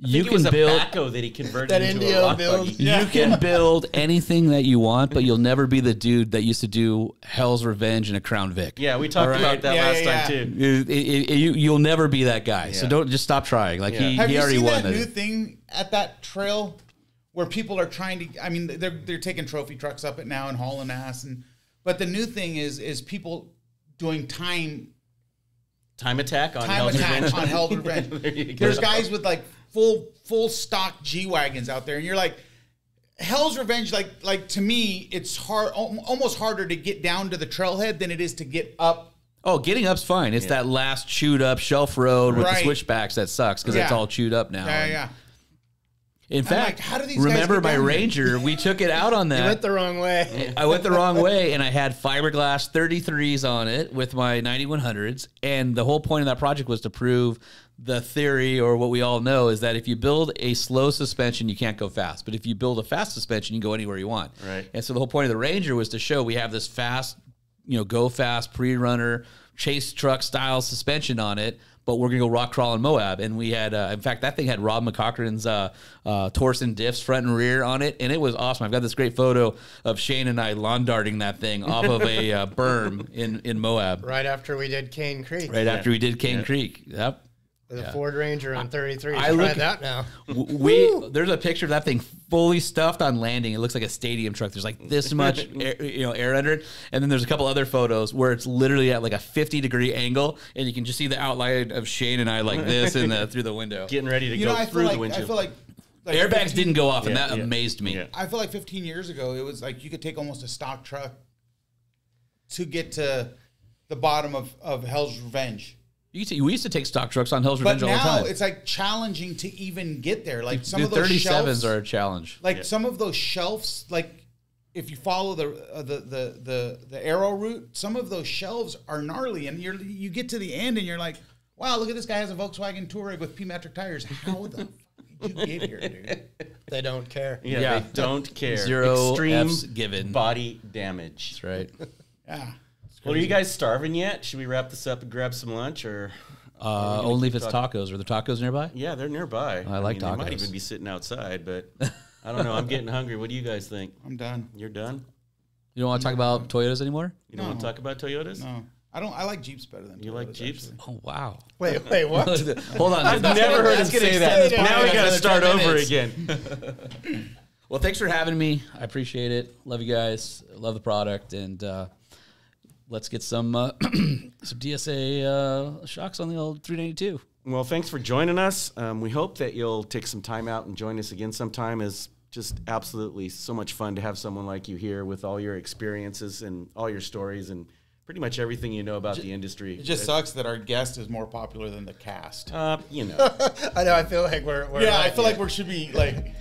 You can build a backhoe that he converted into a rock buggy. You can build anything that you want, but you'll never be the dude that used to do Hell's Revenge in a Crown Vic. Yeah, we talked about that last time too. You'll never be that guy. Yeah. So don't just stop trying. He already won. Have you seen that new thing at that trail where people are trying to? I mean, they're taking trophy trucks up it now and hauling ass, but the new thing is people doing time attack on Hell's Revenge. There's guys with full stock G-Wagons out there, and you're like, Hell's Revenge, like to me, it's hard, almost harder to get down to the trailhead than it is to get up. Oh, getting up's fine. It's that last chewed up shelf road with the switchbacks that sucks because it's all chewed up now. Yeah. In fact, how do these remember my Ranger? We took it out on that. You went the wrong way. I went the wrong way, and I had fiberglass 33s on it with my 9100s. And the whole point of that project was to prove the theory, or what we all know, is that if you build a slow suspension, you can't go fast. But if you build a fast suspension, you can go anywhere you want. Right. And so the whole point of the Ranger was to show we have this fast, go fast, pre-runner, chase truck style suspension on it, but we're going to go rock crawl in Moab. And we had, in fact, that thing had Rob McCochran's Torsen diffs front and rear on it, and it was awesome. I've got this great photo of Shane and I lawn darting that thing off of a berm in Moab. Right after we did Cane Creek. After we did Cane Creek. Yep. The Ford Ranger on 33. Try that now. There's a picture of that thing fully stuffed on landing. It looks like a stadium truck. There's this much air under it. And then there's a couple other photos where it's literally at a 50-degree angle, and you can just see the outline of Shane and I like this through the window. Getting ready to go through the windshield. I feel like airbags didn't go off, and that amazed me. Yeah. I feel like 15 years ago, it was you could take almost a stock truck to get to the bottom of Hell's Revenge. We used to take stock trucks on Hell's Revenge all the time. But now it's challenging to even get there. Some the of those 37s shelves are a challenge. Some of those shelves, if you follow the arrow route, some of those shelves are gnarly, and you get to the end and you're like, wow, look at this guy has a Volkswagen Touareg with P-metric tires. How the fuck did you get here, dude? They don't care. Yeah, they don't care. Zero extreme F's given. Body damage. That's right. Yeah. Well, are you guys starving yet? Should we wrap this up and grab some lunch, or only if it's tacos? Are there tacos nearby? Yeah, they're nearby. I like tacos. They might even be sitting outside, but I don't know. I'm getting hungry. What do you guys think? I'm done. You're done? You don't want to talk about Toyotas anymore? You don't want to talk about Toyotas? No. I like Jeeps better than Toyotas. You like Jeeps? Actually. Oh, wow. Wait, what? Hold on. I've never heard him say that. Now we got to start over minutes. again. Well, thanks for having me. I appreciate it. Love you guys. Love the product. And let's get some DSA shocks on the old 392. Well, thanks for joining us. We hope that you'll take some time out and join us again sometime. It's just absolutely so much fun to have someone like you here with all your experiences and all your stories and pretty much everything you know about the industry. It just sucks that our guest is more popular than the cast. You know. I know. I feel like we're I feel like we should be like.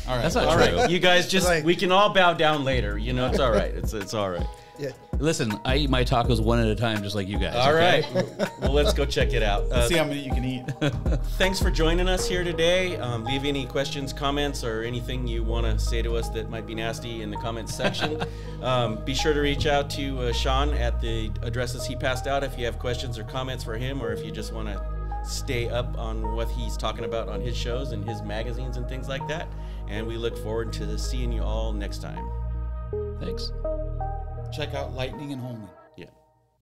All right. That's not all true. right. You guys just, we can all bow down later. You know, it's all right. It's all right. Yeah. Listen, I eat my tacos one at a time, just like you guys. All right. Well, let's go check it out. Let's see how many you can eat. Thanks for joining us here today. Leave any questions, comments, or anything you want to say to us that might be nasty in the comments section. Be sure to reach out to Sean at the addresses he passed out if you have questions or comments for him, or if you just want to stay up on what he's talking about on his shows and his magazines and things like that. And we look forward to seeing you all next time. Thanks. Check out Lightning and Holman.